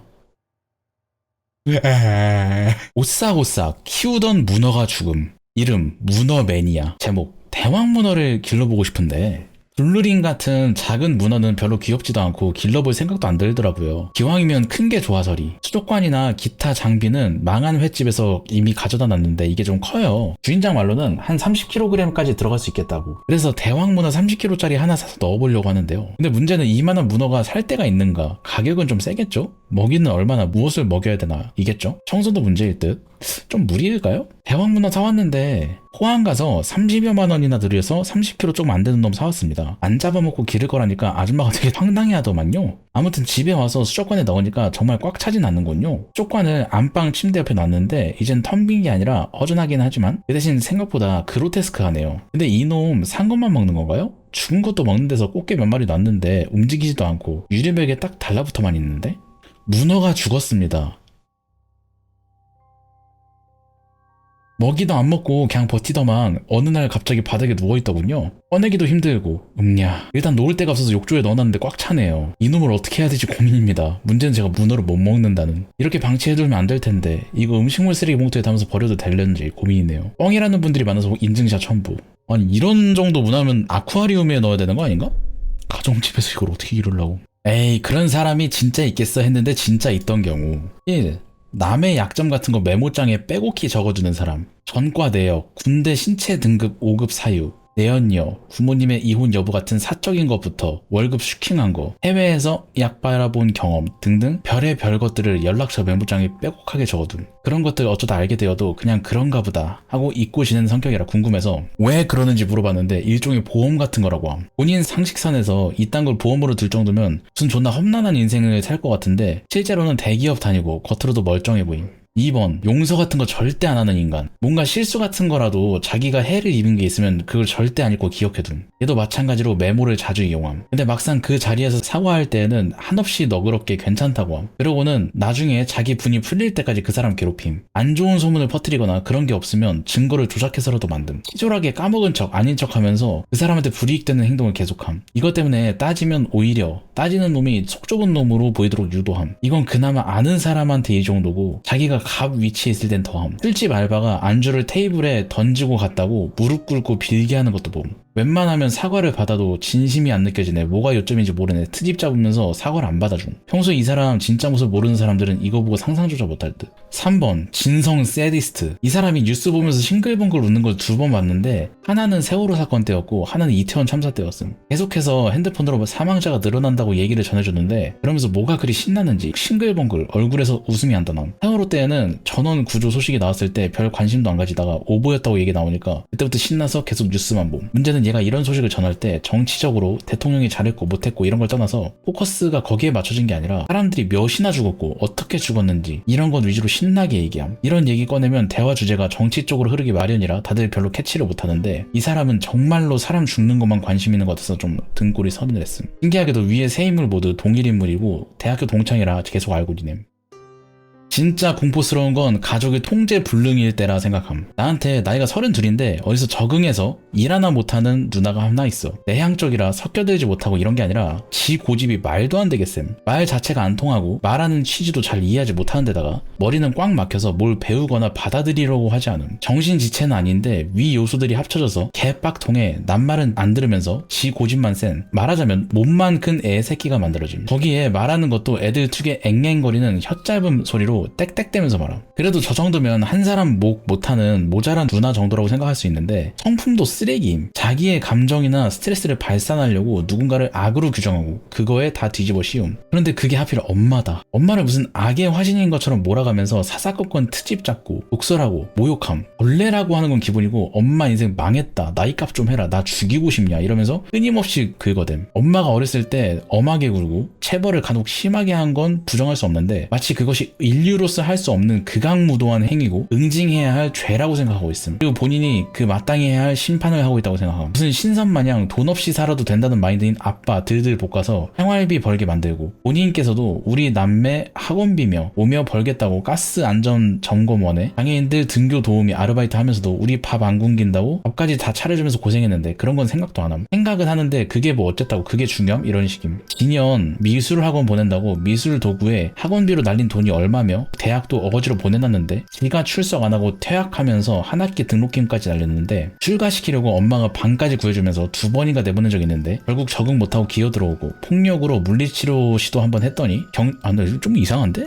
오싹오싹 키우던 문어가 죽음. 이름 문어 매니아. 제목 대왕 문어를 길러보고 싶은데 블루린 같은 작은 문어는 별로 귀엽지도 않고 길러볼 생각도 안 들더라고요. 기왕이면 큰 게 좋아서리. 수족관이나 기타 장비는 망한 횟집에서 이미 가져다 놨는데 이게 좀 커요. 주인장 말로는 한 30kg까지 들어갈 수 있겠다고. 그래서 대왕 문어 30kg짜리 하나 사서 넣어보려고 하는데요. 근데 문제는 이만한 문어가 살 데가 있는가? 가격은 좀 세겠죠? 먹이는 얼마나 무엇을 먹여야 되나 이겠죠? 청소도 문제일 듯. 좀 무리일까요? 대왕 문어 사왔는데 호황 가서 30여만 원이나 들여서 30kg 조금 안 되는 놈 사왔습니다. 안 잡아먹고 기를 거라니까 아줌마가 되게 황당해 하더만요. 아무튼 집에 와서 수족관에 넣으니까 정말 꽉 차진 않는군요. 수족관을 안방 침대 옆에 놨는데 이젠 텅 빈 게 아니라 허전하긴 하지만 그 대신 생각보다 그로테스크하네요. 근데 이놈 산 것만 먹는 건가요? 죽은 것도 먹는 데서 꽃게 몇 마리 놨는데 움직이지도 않고 유리벽에 딱 달라붙어만 있는데? 문어가 죽었습니다. 먹이도 안 먹고 그냥 버티더만 어느 날 갑자기 바닥에 누워있더군요. 꺼내기도 힘들고 일단 놓을 데가 없어서 욕조에 넣어놨는데 꽉 차네요. 이놈을 어떻게 해야 될지 고민입니다. 문제는 제가 문어를 못 먹는다는. 이렇게 방치해두면 안 될 텐데 이거 음식물 쓰레기 봉투에 담아서 버려도 되려는지 고민이네요. 뻥이라는 분들이 많아서 인증샷 첨부. 아니 이런 정도 문화면 아쿠아리움에 넣어야 되는 거 아닌가? 가정집에서 이걸 어떻게 기르려고. 에이, 그런 사람이 진짜 있겠어 했는데 진짜 있던 경우. 1. 남의 약점 같은 거 메모장에 빼곡히 적어두는 사람. 전과 내역, 군대 신체 등급 5급 사유, 내연녀, 부모님의 이혼 여부 같은 사적인 것부터 월급 슈킹한 거, 해외에서 약 바라본 경험 등등 별의 별 것들을 연락처 메모장에 빼곡하게 적어둔. 그런 것들 어쩌다 알게 되어도 그냥 그런가 보다 하고 잊고 지내는 성격이라 궁금해서 왜 그러는지 물어봤는데 일종의 보험 같은 거라고 함. 본인 상식선에서 이딴 걸 보험으로 들 정도면 무슨 존나 험난한 인생을 살 것 같은데 실제로는 대기업 다니고 겉으로도 멀쩡해 보임. 2번, 용서 같은 거 절대 안 하는 인간. 뭔가 실수 같은 거라도 자기가 해를 입은 게 있으면 그걸 절대 안 잊고 기억해둠. 얘도 마찬가지로 메모를 자주 이용함. 근데 막상 그 자리에서 사과할 때에는 한없이 너그럽게 괜찮다고 함. 그러고는 나중에 자기 분이 풀릴 때까지 그 사람 괴롭힘. 안 좋은 소문을 퍼뜨리거나 그런 게 없으면 증거를 조작해서라도 만듦. 치졸하게 까먹은 척 아닌 척 하면서 그 사람한테 불이익되는 행동을 계속함. 이것 때문에 따지면 오히려 따지는 놈이 속 좁은 놈으로 보이도록 유도함. 이건 그나마 아는 사람한테 이 정도고 자기가 갑 위치에 있을 땐 더함. 술집 알바가 안주를 테이블에 던지고 갔다고 무릎 꿇고 빌게 하는 것도 봄. 웬만하면 사과를 받아도 진심이 안 느껴지네. 뭐가 요점인지 모르네. 트집 잡으면서 사과를 안 받아줌. 평소에 이 사람 진짜 모습 모르는 사람들은 이거 보고 상상조차 못할 듯. 3번 진성 세디스트. 이 사람이 뉴스 보면서 싱글벙글 웃는 걸 2번 봤는데 하나는 세월호 사건 때였고 하나는 이태원 참사 때였음. 계속해서 핸드폰으로 사망자가 늘어난다고 얘기를 전해줬는데 그러면서 뭐가 그리 신나는지 싱글벙글 얼굴에서 웃음이 안 떠남. 세월호 때에는 전원 구조 소식이 나왔을 때 별 관심도 안 가지다가 오보였다고 얘기 나오니까 그때부터 신나서 계속 뉴스만 봄. 문제는 얘가 이런 소식을 전할 때 정치적으로 대통령이 잘했고 못했고 이런 걸 떠나서 포커스가 거기에 맞춰진 게 아니라 사람들이 몇이나 죽었고 어떻게 죽었는지 이런 것 위주로 신나게 얘기함. 이런 얘기 꺼내면 대화 주제가 정치 쪽으로 흐르기 마련이라 다들 별로 캐치를 못하는데 이 사람은 정말로 사람 죽는 것만 관심 있는 것 같아서 좀 등골이 서늘했음. 신기하게도 위에 세 인물 모두 동일 인물이고 대학교 동창이라 계속 알고 지냄. 진짜 공포스러운 건 가족의 통제 불능일 때라 생각함. 나한테 나이가 32인데 어디서 적응해서 일 하나 못하는 누나가 하나 있어. 내향적이라 섞여들지 못하고 이런 게 아니라 지 고집이 말도 안 되겠음. 말 자체가 안 통하고 말하는 취지도 잘 이해하지 못하는 데다가 머리는 꽉 막혀서 뭘 배우거나 받아들이려고 하지 않음. 정신지체는 아닌데 위 요소들이 합쳐져서 개빡통에 남말은 안 들으면서 지 고집만 센, 말하자면 몸만 큰 애 새끼가 만들어짐. 거기에 말하는 것도 애들 특유의 앵앵거리는 혓짧은 소리로 땡땡대면서 말함. 그래도 저 정도면 한 사람 목 못하는 모자란 누나 정도라고 생각할 수 있는데 성품도 쓰레기임. 자기의 감정이나 스트레스를 발산하려고 누군가를 악으로 규정하고 그거에 다 뒤집어 씌움. 그런데 그게 하필 엄마다. 엄마를 무슨 악의 화신인 것처럼 몰아가면서 사사건건 트집 잡고 독설하고 모욕함. 벌레라고 하는 건 기본이고 엄마 인생 망했다. 나이값 좀 해라. 나 죽이고 싶냐 이러면서 끊임없이 긁어댐. 엄마가 어렸을 때 엄하게 굴고 체벌을 간혹 심하게 한 건 부정할 수 없는데 마치 그것이 인류로서 할 수 없는 극악무도한 행위고 응징해야 할 죄라고 생각하고 있음. 그리고 본인이 그 마땅히 해야 할 심판을 하고 있다고 생각함. 무슨 신선마냥 돈 없이 살아도 된다는 마인드인 아빠 들들 볶아서 생활비 벌게 만들고 본인께서도 우리 남매 학원비며 오며 벌겠다고 가스 안전 점검원에 장애인들 등교 도우미 아르바이트 하면서도 우리 밥 안 굶긴다고 밥까지 다 차려주면서 고생했는데 그런 건 생각도 안 함. 생각은 하는데 그게 뭐 어쨌다고 그게 중요함? 이런 식임. 2년 미술 학원 보낸다고 미술 도구에 학원비로 날린 돈이 얼마며 대학도 어거지로 보내놨는데 지가 출석 안 하고 퇴학하면서 한 학기 등록금까지 날렸는데 출가시키려고 엄마가 방까지 구해주면서 2번인가 내보낸 적이 있는데 결국 적응 못하고 기어 들어오고 폭력으로 물리치료 시도 한번 했더니 좀 이상한데?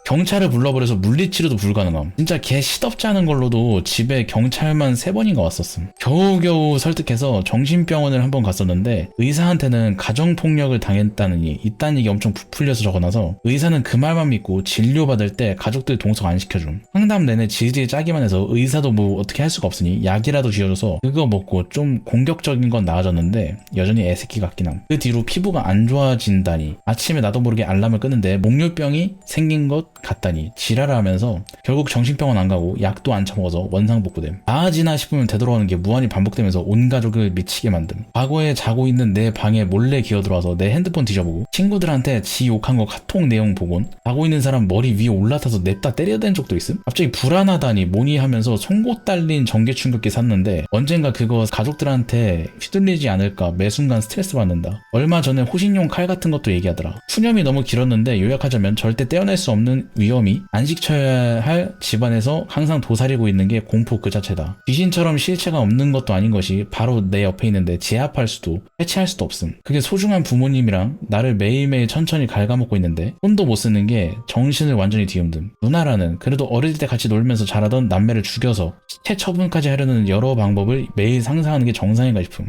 경찰을 불러버려서 물리치료도 불가능함. 진짜 개 시덥지 않은 걸로도 집에 경찰만 3번인가 왔었음. 겨우겨우 설득해서 정신병원을 한번 갔었는데 의사한테는 가정폭력을 당했다느니 이딴 얘기 엄청 부풀려서 적어놔서 의사는 그 말만 믿고 진료받을 때 가족들 동석 안 시켜줌. 상담 내내 질질 짜기만 해서 의사도 뭐 어떻게 할 수가 없으니 약이라도 쥐어줘서 그거 먹고 좀 공격적인 건 나아졌는데 여전히 애새끼 같긴 함. 그 뒤로 피부가 안 좋아진다니 아침에 나도 모르게 알람을 끄는데 목뇨병이 생긴 것 같다니 지랄을 하면서 결국 정신병원 안 가고 약도 안 처먹어서 원상복구됨. 나아지나 싶으면 되돌아오는 게 무한히 반복되면서 온 가족을 미치게 만듦. 과거에 자고 있는 내 방에 몰래 기어들어와서 내 핸드폰 뒤져보고 친구들한테 지 욕한 거 카톡 내용 보곤 자고 있는 사람 머리 위에 올라타서 냅다 때려댄 적도 있음. 갑자기 불안하다니 뭐니 하면서 송곳 달린 전기 충격기 샀는데 언젠가 그거 가족들한테 휘둘리지 않을까 매 순간 스트레스 받는다. 얼마 전에 호신용 칼 같은 것도 얘기하더라. 푸념이 너무 길었는데 요약하자면 절대 떼어낼 수 없는 큰 위험이 안식처야 할 집안에서 항상 도사리고 있는 게 공포 그 자체다. 귀신처럼 실체가 없는 것도 아닌 것이 바로 내 옆에 있는데 제압할 수도 해체할 수도 없음. 그게 소중한 부모님이랑 나를 매일매일 천천히 갉아먹고 있는데 손도 못 쓰는 게 정신을 완전히 뒤흔듦. 누나라는 그래도 어릴 때 같이 놀면서 자라던 남매를 죽여서 시체 처분까지 하려는 여러 방법을 매일 상상하는 게 정상인가 싶음.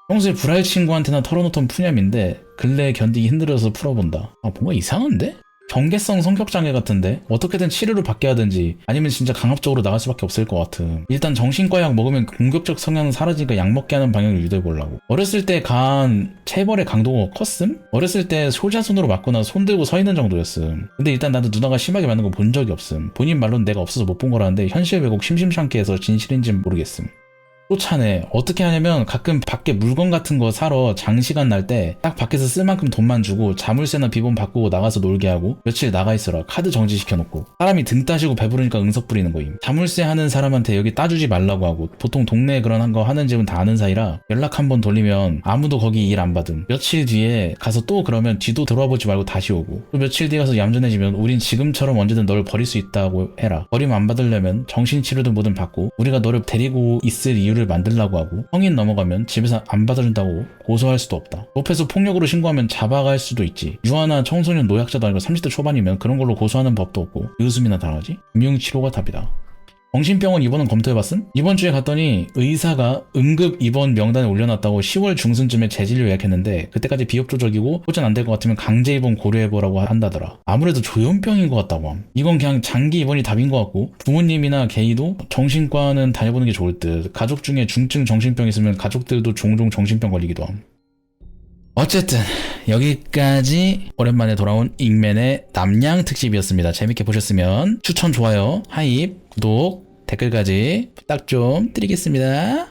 평소에 불알 친구한테나 털어놓던 푸념인데 근래에 견디기 힘들어서 풀어본다. 아 뭔가 이상한데? 경계성 성격장애 같은데? 어떻게든 치료를 받게 하든지 아니면 진짜 강압적으로 나갈 수밖에 없을 것 같음. 일단 정신과 약 먹으면 공격적 성향은 사라지니까 약 먹게 하는 방향을 유도해보려고. 어렸을 때 가한 체벌의 강도가 컸음? 어렸을 때 소자손으로 맞거나 손 들고 서 있는 정도였음. 근데 일단 나도 누나가 심하게 맞는 거 본 적이 없음. 본인 말로는 내가 없어서 못 본 거라는데 현실 왜곡 심심찮게 해서 진실인지는 모르겠음. 또 차네. 어떻게 하냐면 가끔 밖에 물건 같은 거 사러 장시간 날 때 딱 밖에서 쓸 만큼 돈만 주고 자물쇠나 비번 바꾸고 나가서 놀게 하고 며칠 나가 있어라 카드 정지시켜놓고 사람이 등 따시고 배부르니까 응석 부리는 거임. 자물쇠 하는 사람한테 여기 따주지 말라고 하고 보통 동네에 그런 거 하는 집은 다 아는 사이라 연락 한번 돌리면 아무도 거기 일 안 받음. 며칠 뒤에 가서 또 그러면 뒤도 돌아보지 말고 다시 오고 또 며칠 뒤에 가서 얌전해지면 우린 지금처럼 언제든 널 버릴 수 있다고 해라. 버림 안 받으려면 정신치료든 뭐든 받고 우리가 너를 데리고 있을 이유를 만들라고 하고 성인 넘어가면 집에서 안 받아준다고 고소할 수도 없다. 법에서 폭력으로 신고하면 잡아갈 수도 있지. 유아나 청소년 노약자도 아니고 30대 초반이면 그런 걸로 고소하는 법도 없고 의웃음이나 당하지. 금융치료가 답이다. 정신병원 입원은 검토해봤음? 이번 주에 갔더니 의사가 응급 입원 명단에 올려놨다고 10월 중순쯤에 재진료 예약했는데 그때까지 비협조적이고 호전 안 될 것 같으면 강제 입원 고려해보라고 한다더라. 아무래도 조현병인 것 같다고 함. 이건 그냥 장기 입원이 답인 것 같고 부모님이나 게이도 정신과는 다녀보는 게 좋을 듯. 가족 중에 중증 정신병 있으면 가족들도 종종 정신병 걸리기도 함. 어쨌든 여기까지 오랜만에 돌아온 잉맨의 남양 특집이었습니다. 재밌게 보셨으면 추천, 좋아요, 하입, 구독, 댓글까지 부탁 좀 드리겠습니다.